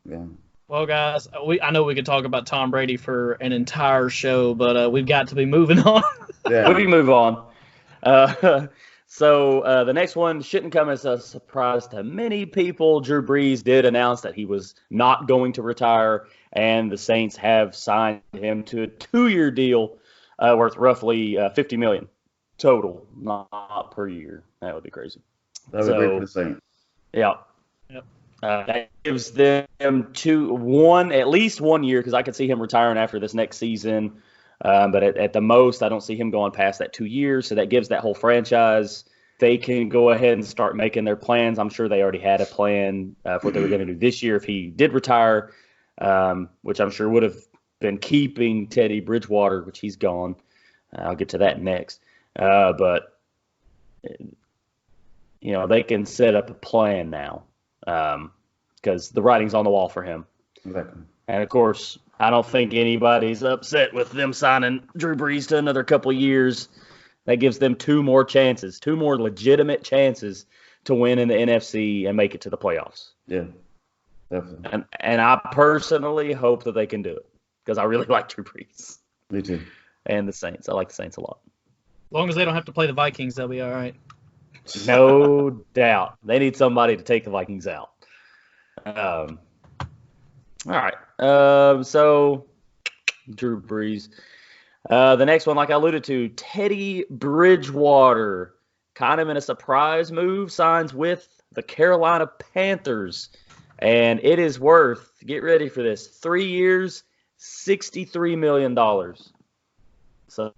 Speaker 4: Yeah.
Speaker 2: Well, guys, I know we could talk about Tom Brady for an entire show, but we've got to be moving on.
Speaker 4: Yeah.
Speaker 3: We move on. So the next one shouldn't come as a surprise to many people. Drew Brees did announce that he was not going to retire, and the Saints have signed him to a 2-year deal worth roughly $50 million total, not per year. That would be crazy.
Speaker 4: That would be great for the Saints.
Speaker 3: Yeah.
Speaker 2: Yep.
Speaker 3: That gives them at least 1 year, because I could see him retiring after this next season. But at the most, I don't see him going past that 2 years. So that gives that whole franchise, they can go ahead and start making their plans. I'm sure they already had a plan for what they were going to do this year if he did retire, which I'm sure would have been keeping Teddy Bridgewater, which he's gone. I'll get to that next. But, they can set up a plan now. Because the writing's on the wall for him.
Speaker 4: Exactly.
Speaker 3: And, of course, I don't think anybody's upset with them signing Drew Brees to another couple of years. That gives them 2 more chances, 2 more legitimate chances to win in the NFC and make it to the playoffs.
Speaker 4: Yeah, definitely.
Speaker 3: And I personally hope that they can do it, because I really like Drew Brees.
Speaker 4: Me too.
Speaker 3: And the Saints. I like the Saints a lot.
Speaker 2: As long as they don't have to play the Vikings, they'll be all right.
Speaker 3: No doubt. They need somebody to take the Vikings out. All right. So, Drew Brees. The next one, like I alluded to, Teddy Bridgewater, kind of in a surprise move, signs with the Carolina Panthers. And it is worth, get ready for this, 3 years, $63 million. So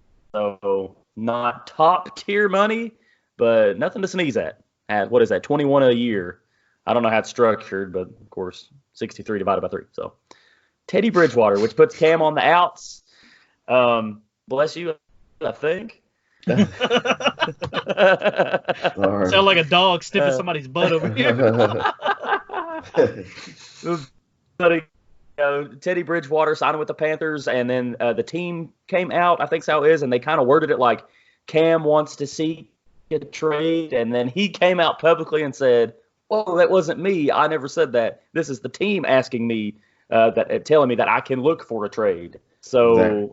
Speaker 3: not top tier money, but nothing to sneeze at. What is that, 21 a year? I don't know how it's structured, but of course, 63 divided by 3. So Teddy Bridgewater, which puts Cam on the outs. Bless you, I think.
Speaker 4: Sorry.
Speaker 2: Sound like a dog sniffing somebody's butt over here.
Speaker 3: But Teddy Bridgewater signing with the Panthers, and then the team came out, I think so it is, and they kind of worded it like Cam wants to see a trade, and then he came out publicly and said, "Well, that wasn't me. I never said that. This is the team asking me, telling me that I can look for a trade." So
Speaker 4: Exactly.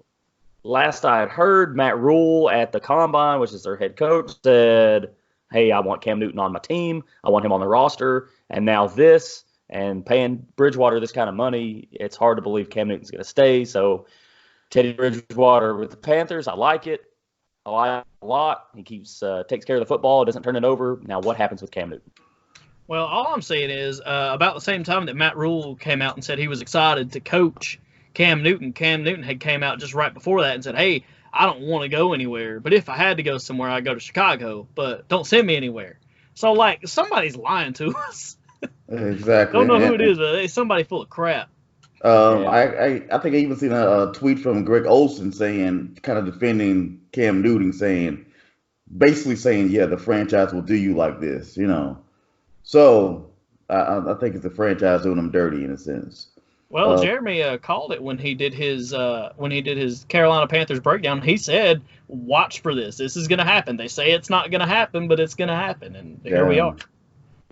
Speaker 3: Last I had heard, Matt Rule at the Combine, which is their head coach, said, "Hey, I want Cam Newton on my team. I want him on the roster." And now this, and paying Bridgewater this kind of money, it's hard to believe Cam Newton's going to stay. So Teddy Bridgewater with the Panthers, I like it. I like it a lot. He takes care of the football, doesn't turn it over. Now what happens with Cam Newton?
Speaker 2: Well, all I'm saying is about the same time that Matt Rule came out and said he was excited to coach Cam Newton had came out just right before that and said, "Hey, I don't want to go anywhere, but if I had to go somewhere, I'd go to Chicago, but don't send me anywhere." So, like, somebody's lying to us.
Speaker 4: Exactly.
Speaker 2: Don't know who it is, but it's somebody full of crap.
Speaker 4: I think I even seen a tweet from Greg Olson saying, kind of defending Cam Newton, basically saying, yeah, the franchise will do you like this, So I think it's the franchise doing them dirty in a sense.
Speaker 2: Well, Jeremy called it when he did his Carolina Panthers breakdown. He said, "Watch for this. This is going to happen. They say it's not going to happen, but it's going to happen." And here we are.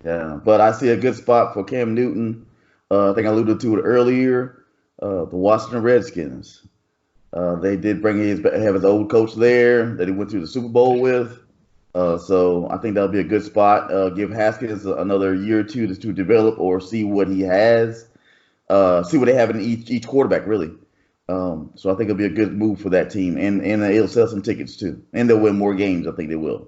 Speaker 4: Yeah, but I see a good spot for Cam Newton. I think I alluded to it earlier. The Washington Redskins. They did have his old coach there that he went to the Super Bowl with. So I think that'll be a good spot. Give Haskins another year or two to develop or see what he has. See what they have in each quarterback, really. So I think it'll be a good move for that team, and it'll sell some tickets too, and they'll win more games. I think they will.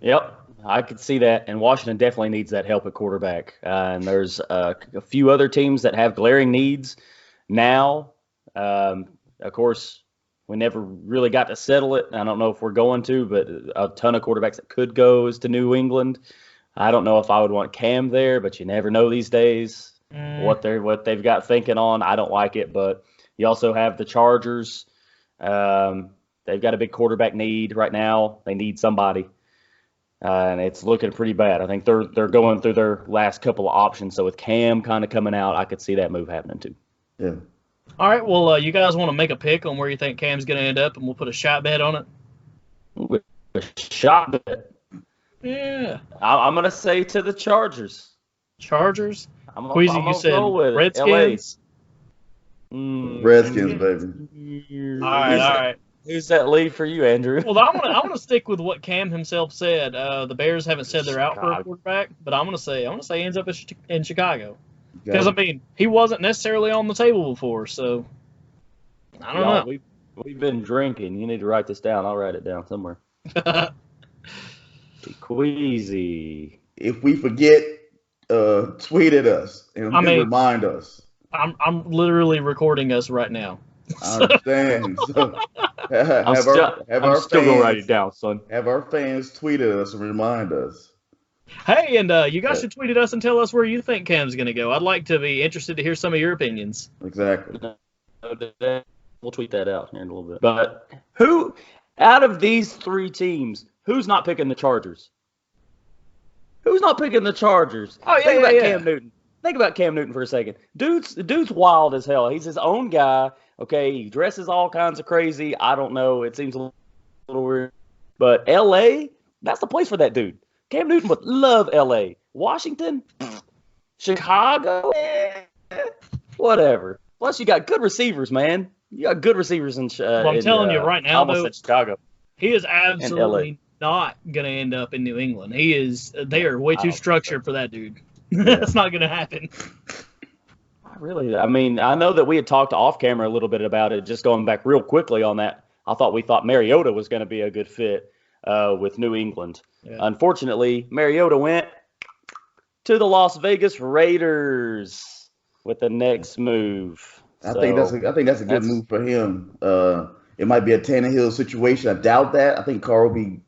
Speaker 3: Yep, I could see that, and Washington definitely needs that help at quarterback. And there's a few other teams that have glaring needs now. Of course, we never really got to settle it. I don't know if we're going to, but a ton of quarterbacks that could go is to New England. I don't know if I would want Cam there, but you never know these days what they've got thinking on. I don't like it, but you also have the Chargers. They've got a big quarterback need right now. They need somebody. and it's looking pretty bad. I think they're going through their last couple of options. So with Cam kind of coming out, I could see that move happening too.
Speaker 4: Yeah.
Speaker 2: All right. Well, you guys want to make a pick on where you think Cam's going to end up, and we'll put a shot bet on it.
Speaker 3: Ooh, a shot bet.
Speaker 2: Yeah.
Speaker 3: I'm gonna say to the Chargers.
Speaker 2: Chargers.
Speaker 3: I'm
Speaker 2: Queasy,
Speaker 3: gonna
Speaker 2: you said
Speaker 3: go with it.
Speaker 2: Redskins.
Speaker 4: Redskins, baby.
Speaker 2: All right.
Speaker 3: Who's that lead for you, Andrew?
Speaker 2: Well, I'm gonna stick with what Cam himself said. The Bears haven't said they're out for a quarterback, but I'm gonna say he ends up in Chicago. Because I mean, he wasn't necessarily on the table before, so I don't know.
Speaker 3: We've been drinking. You need to write this down. I'll write it down somewhere. Queasy.
Speaker 4: If we forget, tweet at us and remind us.
Speaker 2: I'm literally recording us right now.
Speaker 4: I understand. So,
Speaker 3: I'm still gonna write it down, son.
Speaker 4: Have our fans tweet at us and remind us.
Speaker 2: Hey, and you guys should tweet at us and tell us where you think Cam's going to go. I'd like to be interested to hear some of your opinions.
Speaker 4: Exactly.
Speaker 3: We'll tweet that out here in a little bit. But who, out of these three teams, who's not picking the Chargers? Who's not picking the Chargers?
Speaker 2: Oh, yeah,
Speaker 3: Think about
Speaker 2: yeah.
Speaker 3: Cam Newton. Think about Cam Newton for a second. Dude's wild as hell. He's his own guy. Okay, he dresses all kinds of crazy. I don't know. It seems a little weird. But L.A., that's the place for that dude. Cam Newton would love L.A. Washington, Chicago, whatever. Plus, you got good receivers, man. You got good receivers in
Speaker 2: Well, I'm telling you right now, though,
Speaker 3: Chicago.
Speaker 2: He is absolutely not going to end up in New England. They are way too structured for that dude. That's not going to happen.
Speaker 3: I mean, I know that we had talked off camera a little bit about it. Just going back real quickly on that, we thought Mariota was going to be a good fit with New England. Yeah. Unfortunately, Mariota went to the Las Vegas Raiders with the next move.
Speaker 4: I think that's a good move for him. It might be a Tannehill situation. I doubt that. I think Carr will be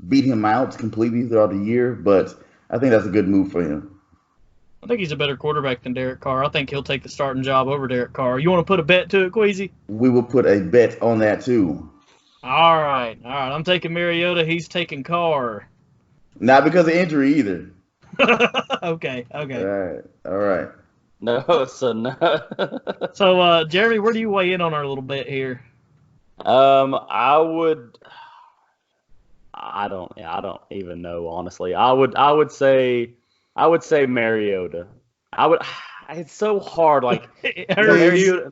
Speaker 4: beat him out completely throughout the year, but I think that's a good move for him.
Speaker 2: I think he's a better quarterback than Derek Carr. I think he'll take the starting job over Derek Carr. You want to put a bet to it, Queasy?
Speaker 4: We will put a bet on that too.
Speaker 2: All right. I'm taking Mariota. He's taking Carr.
Speaker 4: Not because of injury either.
Speaker 2: Okay.
Speaker 4: All right.
Speaker 3: No, so no.
Speaker 2: So, Jeremy, where do you weigh in on our little bet here?
Speaker 3: I don't even know, honestly. I would say Mariota. It's so hard. Like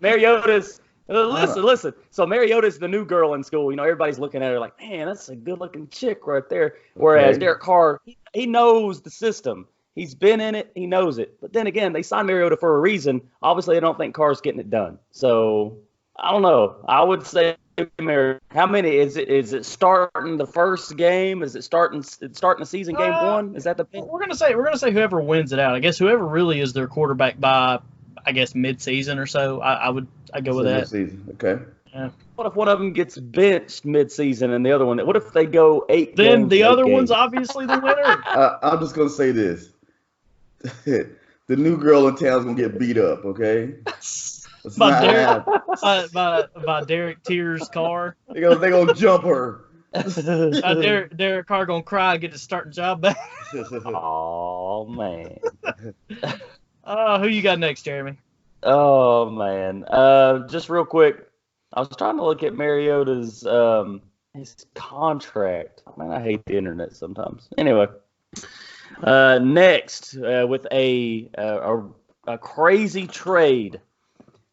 Speaker 3: Mariota's. Listen. So Mariota's the new girl in school. You know, everybody's looking at her like, man, that's a good-looking chick right there. Whereas Derek Carr, he knows the system. He's been in it. He knows it. But then again, they signed Mariota for a reason. Obviously, I don't think Carr's getting it done. So I don't know. I would say Mariota. How many is it? Is it starting the first game? Is it starting the season game one? Is that the pick?
Speaker 2: We're gonna say whoever wins it out. I guess whoever really is their quarterback by, I guess, mid-season or so. I'd go with that.
Speaker 4: Mid-season. Okay.
Speaker 2: Yeah.
Speaker 3: What if one of them gets benched mid-season and the other one? What if they go 8
Speaker 2: Then
Speaker 3: games?
Speaker 2: The other one's obviously the winner.
Speaker 4: I'm just gonna say this: the new girl in town's gonna get beat up. Okay.
Speaker 2: By Derek Tears' Carr.
Speaker 4: They're gonna jump her.
Speaker 2: Derek Carr gonna cry and get his starting job back.
Speaker 3: Oh man.
Speaker 2: Who you got next, Jeremy?
Speaker 3: Oh man. Just real quick, I was trying to look at Mariota's his contract. Man, I hate the internet sometimes. Anyway, next with a crazy trade.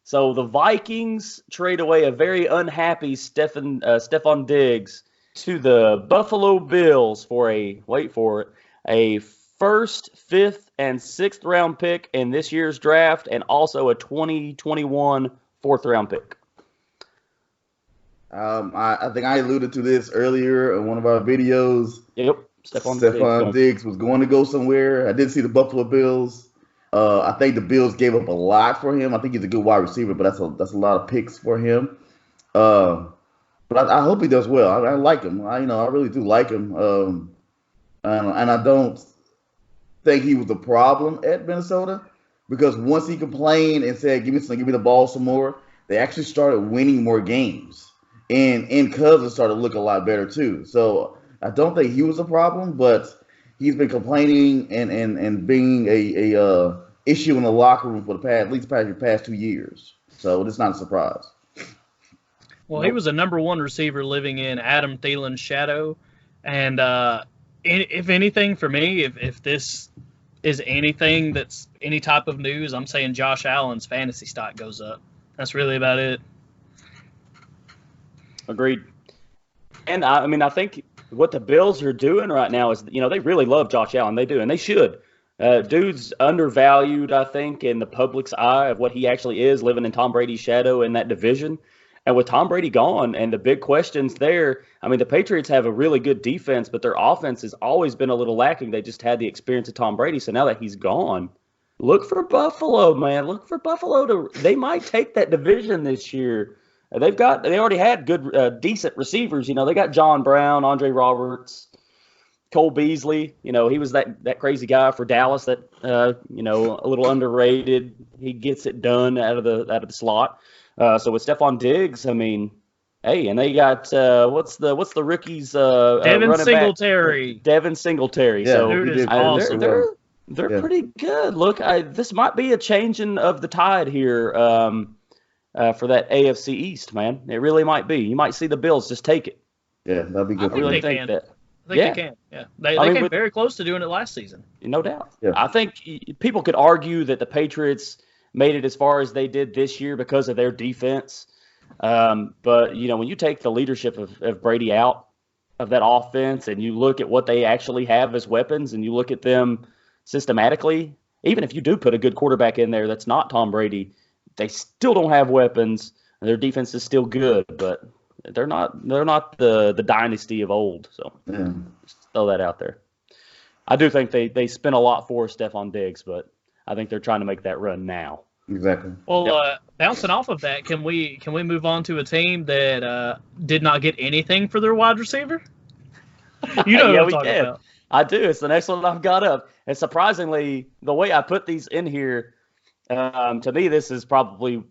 Speaker 3: So the Vikings trade away a very unhappy Stephon Diggs to the Buffalo Bills for a first, fifth, and sixth round pick in this year's draft, and also a 2021 fourth round pick.
Speaker 4: I think I alluded to this earlier in one of our videos.
Speaker 3: Yep.
Speaker 4: Stephon Diggs was going to go somewhere. I did see the Buffalo Bills. I think the Bills gave up a lot for him. I think he's a good wide receiver, but that's a lot of picks for him. But I hope he does well. I like him. I really do like him. And I don't think he was a problem at Minnesota, because once he complained and said, give me the ball some more, they actually started winning more games. And Cousins started to look a lot better too. So I don't think he was a problem, but he's been complaining and being a issue in the locker room for at least the past 2 years. So it's not a surprise.
Speaker 2: Well, he was a number one receiver living in Adam Thielen's shadow. And if anything, for me, if this is anything that's any type of news, I'm saying Josh Allen's fantasy stock goes up. That's really about it.
Speaker 3: Agreed. And I think what the Bills are doing right now is, they really love Josh Allen. They do, and they should. Dude's undervalued, I think, in the public's eye of what he actually is, living in Tom Brady's shadow in that division. And with Tom Brady gone and the big questions there, the Patriots have a really good defense, but their offense has always been a little lacking. They just had the experience of Tom Brady. So now that he's gone, look for Buffalo, man. Look for Buffalo. They might take that division this year. They already had good, decent receivers. They got John Brown, Andre Roberts, Cole Beasley. He was that crazy guy for Dallas that, a little underrated. He gets it done out of the slot. So with Stephon Diggs, hey, and they got what's the rookies?
Speaker 2: Devin Singletary.
Speaker 3: Devin Singletary.
Speaker 4: Yeah,
Speaker 3: so
Speaker 2: dude is awesome.
Speaker 3: They're pretty good. Look, this might be a changing of the tide here for that AFC East, man. It really might be. You might see the Bills just take it.
Speaker 4: Yeah, that'd be good.
Speaker 2: I really think that. I think they can. Yeah, they came very close to doing it last season.
Speaker 3: No doubt.
Speaker 4: Yeah.
Speaker 3: I think people could argue that the Patriots made it as far as they did this year because of their defense. But, when you take the leadership of Brady out of that offense and you look at what they actually have as weapons and you look at them systematically, even if you do put a good quarterback in there that's not Tom Brady, they still don't have weapons. Their defense is still good, but they're not the dynasty of old. So just throw that out there. I do think they spent a lot for Stephon Diggs, but I think they're trying to make that run now.
Speaker 4: Exactly.
Speaker 2: Well, bouncing off of that, can we move on to a team that did not get anything for their wide receiver? You know what I'm talking about.
Speaker 3: I do. It's the next one I've got up. And surprisingly, the way I put these in here, to me, this is probably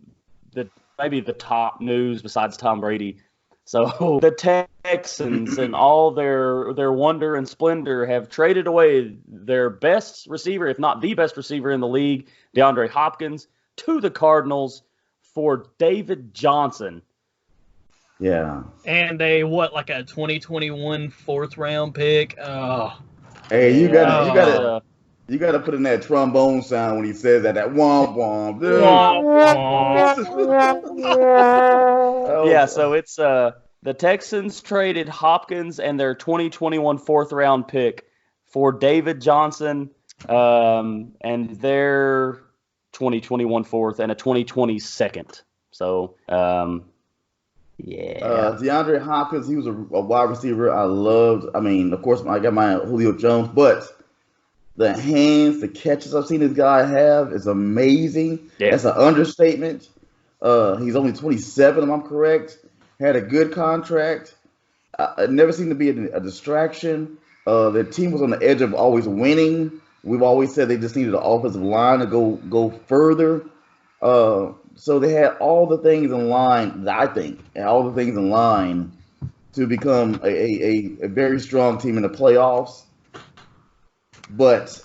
Speaker 3: maybe the top news besides Tom Brady. So the Texans and all their wonder and splendor have traded away their best receiver, if not the best receiver in the league, DeAndre Hopkins, to the Cardinals for David Johnson.
Speaker 4: Yeah.
Speaker 2: And a 2021 fourth round pick. Oh.
Speaker 4: Hey, you gotta put in that trombone sound when he says that womp womp.
Speaker 3: Yeah, so it's the Texans traded Hopkins and their 2021 fourth round pick for David Johnson and their 2021 fourth and a 2020 second. So
Speaker 4: DeAndre Hopkins, he was a wide receiver I loved. Of course, I got my Julio Jones, but the hands, the catches I've seen this guy have is amazing. Yeah. That's an understatement. He's only 27, if I'm correct. Had a good contract. It never seemed to be a distraction. Their team was on the edge of always winning. We've always said they just needed an offensive line to go further. So they had all the things in line, I think, and all the things in line to become a very strong team in the playoffs. But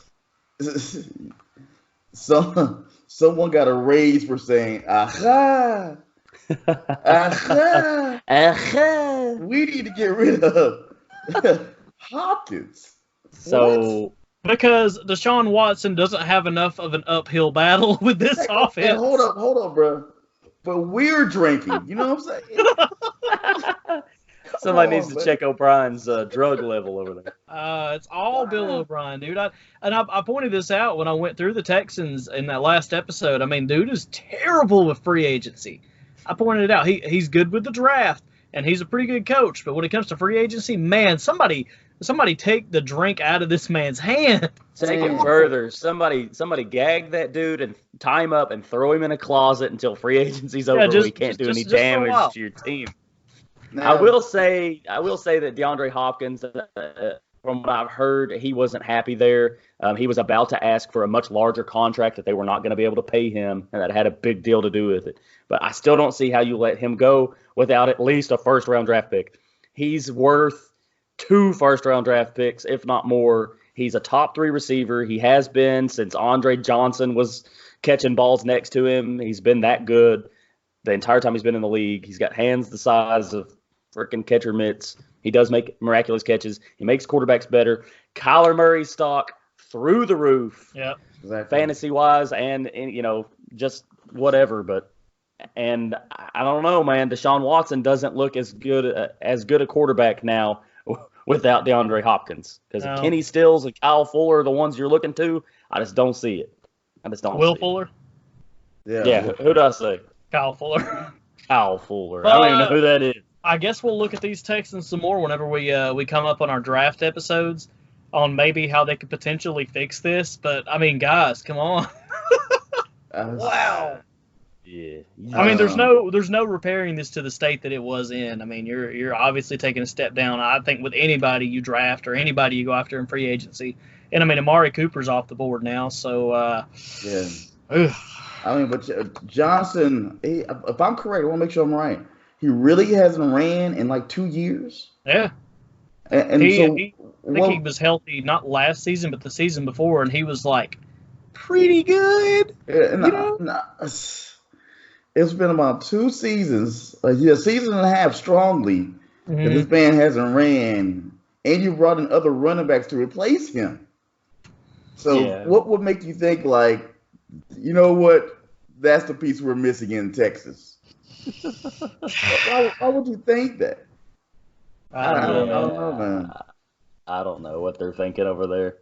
Speaker 4: someone got a raise for saying, aha, we need to get rid of Hopkins.
Speaker 3: So
Speaker 2: because Deshaun Watson doesn't have enough of an uphill battle with this offense.
Speaker 4: Hey, hold up, bro. But we're drinking. You know what I'm saying?
Speaker 3: Somebody needs to check O'Brien's drug level over there.
Speaker 2: It's all Bill O'Brien, dude. I pointed this out when I went through the Texans in that last episode. dude is terrible with free agency. I pointed it out. He's good with the draft, and he's a pretty good coach. But when it comes to free agency, man, somebody take the drink out of this man's hand.
Speaker 3: Take it further. Somebody gag that dude and tie him up and throw him in a closet until free agency's over. He can't do any damage to your team. Now, I will say that DeAndre Hopkins, from what I've heard, he wasn't happy there. He was about to ask for a much larger contract that they were not going to be able to pay him, and that had a big deal to do with it. But I still don't see how you let him go without at least a first-round draft pick. He's worth 2 first-round draft picks, if not more. He's a top 3 receiver. He has been since Andre Johnson was catching balls next to him. He's been that good the entire time he's been in the league. He's got hands the size of freaking catcher mitts. He does make miraculous catches. He makes quarterbacks better. Kyler Murray's stock through the roof.
Speaker 2: Yeah.
Speaker 4: Exactly.
Speaker 3: Fantasy-wise and just whatever. And I don't know, man. Deshaun Watson doesn't look as good a quarterback now without DeAndre Hopkins. Because
Speaker 2: No.
Speaker 3: Kenny Stills and Kyle Fuller are the ones you're looking to. I just don't see it.
Speaker 2: Will Fuller?
Speaker 3: Yeah, who do I say?
Speaker 2: Kyle Fuller.
Speaker 3: Kyle Fuller. I don't even know who that is.
Speaker 2: I guess we'll look at these Texans some more whenever we come up on our draft episodes on maybe how they could potentially fix this. But, I mean, guys, come on. Wow.
Speaker 3: Yeah.
Speaker 2: I mean, there's no repairing this to the state that it was in. I mean, you're obviously taking a step down. I think with anybody you draft or anybody you go after in free agency, and I mean Amari Cooper's off the board now, so
Speaker 4: Yeah.
Speaker 2: ugh.
Speaker 4: I mean, but Johnson, if I'm correct, I want to make sure I'm right. He really hasn't ran in like 2 years.
Speaker 2: Yeah,
Speaker 4: And
Speaker 2: he,
Speaker 4: so,
Speaker 2: he, I think he was healthy not last season, but the season before, and he was like pretty good.
Speaker 4: It's been about 2 seasons, a season and a half strongly, that this man hasn't ran, and you brought in other running backs to replace him. So what would make you think, like, you know what, that's the piece we're missing in Texas? Why would you think that? I don't know, man.
Speaker 3: I don't know what they're thinking over there.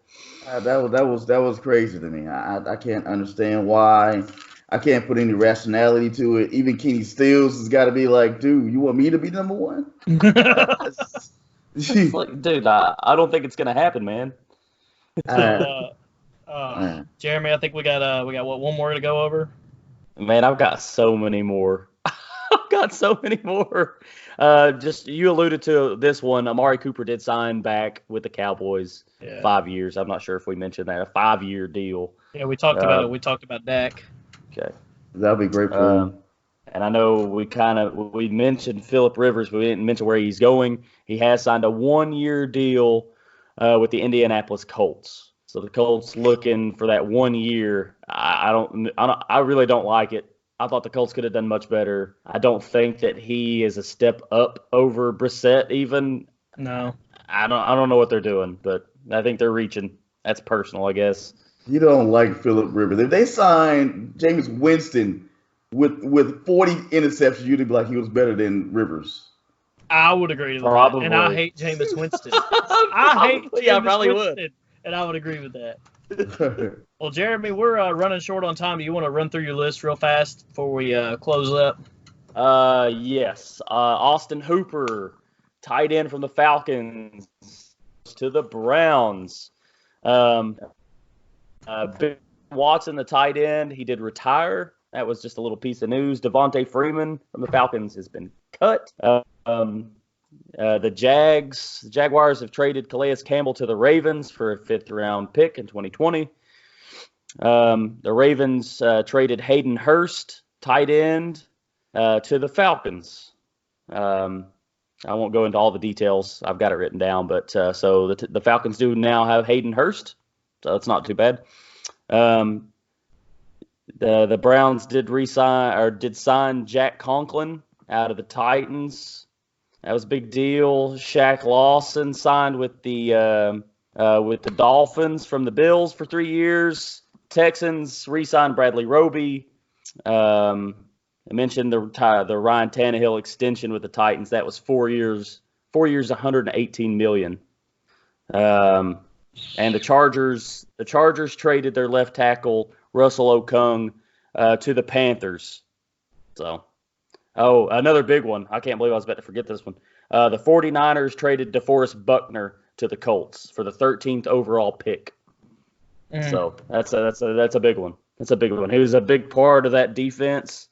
Speaker 4: That was crazy to me. I can't understand why. I can't put any rationality to it. Even Kenny Stills has got to be like, dude, you want me to be number 1?
Speaker 3: It's like, dude, I don't think it's gonna happen, man.
Speaker 2: Jeremy, I think we got what, one more to go over?
Speaker 3: Man, I've got so many more. Just you alluded to this one. Amari Cooper did sign back with the Cowboys 5 years. I'm not sure if we mentioned that, a 5-year deal.
Speaker 2: Yeah, we talked about it. We talked about Dak.
Speaker 3: Okay.
Speaker 4: That'll be great for him.
Speaker 3: And I know we mentioned Phillip Rivers, but we didn't mention where he's going. He has signed a 1-year deal with the Indianapolis Colts. So the Colts looking for that 1 year. I really don't like it. I thought the Colts could have done much better. I don't think that he is a step up over Brissett even.
Speaker 2: No.
Speaker 3: I don't know what they're doing, but I think they're reaching. That's personal, I guess.
Speaker 4: You don't like Phillip Rivers. If they signed James Winston with 40 interceptions, you'd be like he was better than Rivers.
Speaker 2: I would agree with
Speaker 3: Probably.
Speaker 2: that. And I hate Jameis Winston. I hate Jameis Winston.
Speaker 3: Would.
Speaker 2: And I would agree with that. Well, Jeremy, we're running short on time. Do you want to run through your list real fast before we close up?
Speaker 3: Yes. Austin Hooper, tight end from the Falcons to the Browns. Ben Watson, the tight end, he did retire. That was just a little piece of news. Devontae Freeman from the Falcons has been cut. The Jaguars have traded Calais Campbell to the Ravens for a 5th-round pick in 2020. The Ravens traded Hayden Hurst, tight end, to the Falcons. I won't go into all the details. I've got it written down, but so the Falcons do now have Hayden Hurst, so it's not too bad. The Browns did sign Jack Conklin out of the Titans. That was a big deal. Shaq Lawson signed with the Dolphins from the Bills for 3 years. Texans re-signed Bradley Roby. I mentioned the Ryan Tannehill extension with the Titans. That was 4 years, $118 million. And the Chargers traded their left tackle Russell Okung to the Panthers. So, another big one. I can't believe I was about to forget this one. The 49ers traded DeForest Buckner to the Colts for the 13th overall pick. So that's a big one. That's a big one. He was a big part of that defense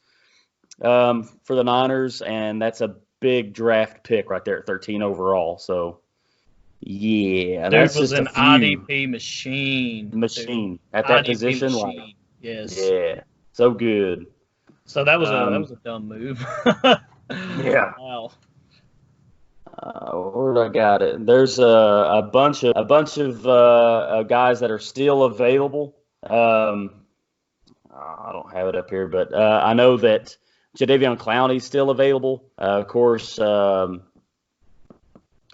Speaker 3: for the Niners, and that's a big draft pick right there at 13 overall. So, yeah,
Speaker 2: Dude
Speaker 3: that's
Speaker 2: was
Speaker 3: just
Speaker 2: an IDP machine.
Speaker 3: At that
Speaker 2: IDP
Speaker 3: position.
Speaker 2: machine.
Speaker 3: Like,
Speaker 2: yes.
Speaker 3: yeah, so good.
Speaker 2: So that was a dumb move.
Speaker 3: Yeah.
Speaker 2: Wow.
Speaker 3: Where I got it? There's a bunch of guys that are still available. I don't have it up here, but I know that Jadeveon Clowney's still available. Of course,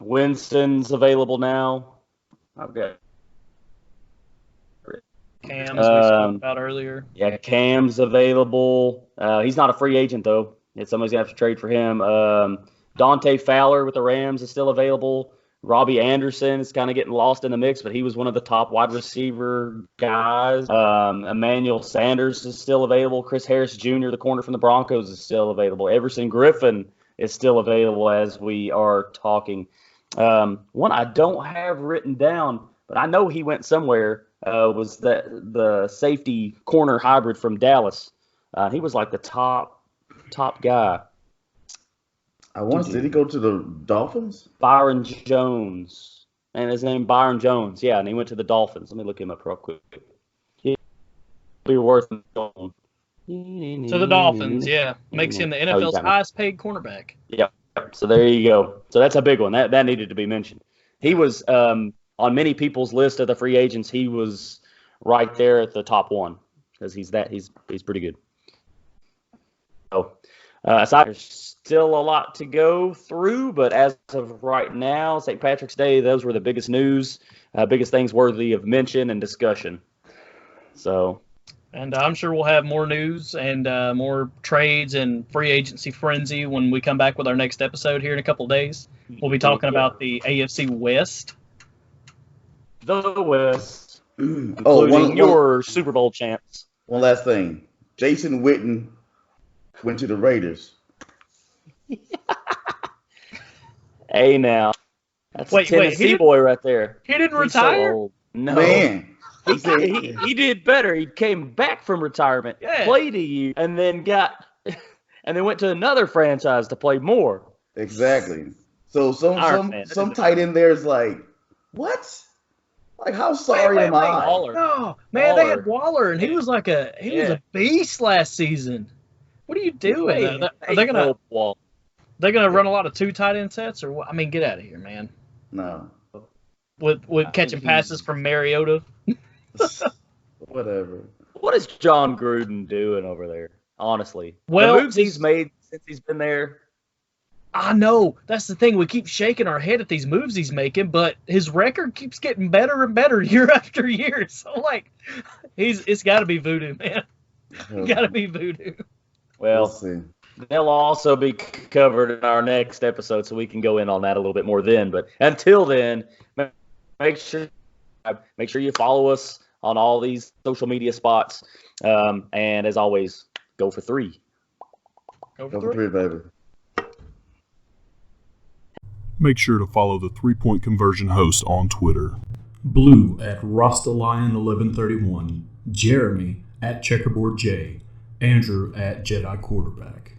Speaker 3: Winston's available now. I've got
Speaker 2: Cams we spoke about earlier.
Speaker 3: Yeah, Cam's available. He's not a free agent though. Somebody's gonna have to trade for him. Dante Fowler with the Rams is still available. Robbie Anderson is kind of getting lost in the mix, but he was one of the top wide receiver guys. Emmanuel Sanders is still available. Chris Harris Jr., the corner from the Broncos, is still available. Everson Griffin is still available as we are talking. One I don't have written down, but I know he went somewhere, was the safety corner hybrid from Dallas. He was like the top guy.
Speaker 4: Did he go to the Dolphins?
Speaker 3: Byron Jones. And his name Byron Jones. Yeah, and he went to the Dolphins. Let me look him up real quick. He'll be worth going.
Speaker 2: To the Dolphins, yeah. Makes him the NFL's highest paid cornerback.
Speaker 3: Yep. So there you go. So that's a big one. That needed to be mentioned. He was on many people's list of the free agents. He was right there at the top one because he's pretty good. So aside, there's still a lot to go through, but as of right now, St. Patrick's Day, those were the biggest news, biggest things worthy of mention and discussion. So,
Speaker 2: and I'm sure we'll have more news and more trades and free agency frenzy when we come back with our next episode here in a couple of days. We'll be talking about the AFC West.
Speaker 3: The West, including your Super Bowl champs.
Speaker 4: One last thing. Jason Witten went to the Raiders.
Speaker 3: Hey, now. That's a Tennessee boy right there.
Speaker 2: He didn't retire?
Speaker 3: So old. No.
Speaker 4: Man.
Speaker 3: He did better. He came back from retirement, played a year, and then went to another franchise to play more.
Speaker 4: Exactly. So some tight end there is like, what? Like, how sorry am I?
Speaker 2: Waller. No, man, they had Waller, and he was like he was a beast last season. What are you doing? Are they gonna run a lot of 2 tight end sets, or what? I mean, get out of here, man.
Speaker 4: No.
Speaker 2: With catching passes from Mariota.
Speaker 4: Whatever.
Speaker 3: What is John Gruden doing over there? Honestly,
Speaker 2: well,
Speaker 3: the moves he's made since he's been there.
Speaker 2: I know that's the thing. We keep shaking our head at these moves he's making, but his record keeps getting better and better year after year. So like, it's got to be voodoo, man. Got to be voodoo.
Speaker 3: Well,
Speaker 4: we'll see.
Speaker 3: They'll also be covered in our next episode, so we can go in on that a little bit more then. But until then, make sure you follow us on all these social media spots. And as always, go for 3.
Speaker 4: Go for 3, baby.
Speaker 1: Make sure to follow the 3-Point Conversion host on Twitter.
Speaker 5: Blue at Rastalion1131, Jeremy at Checkerboard J, Andrew at Jedi Quarterback.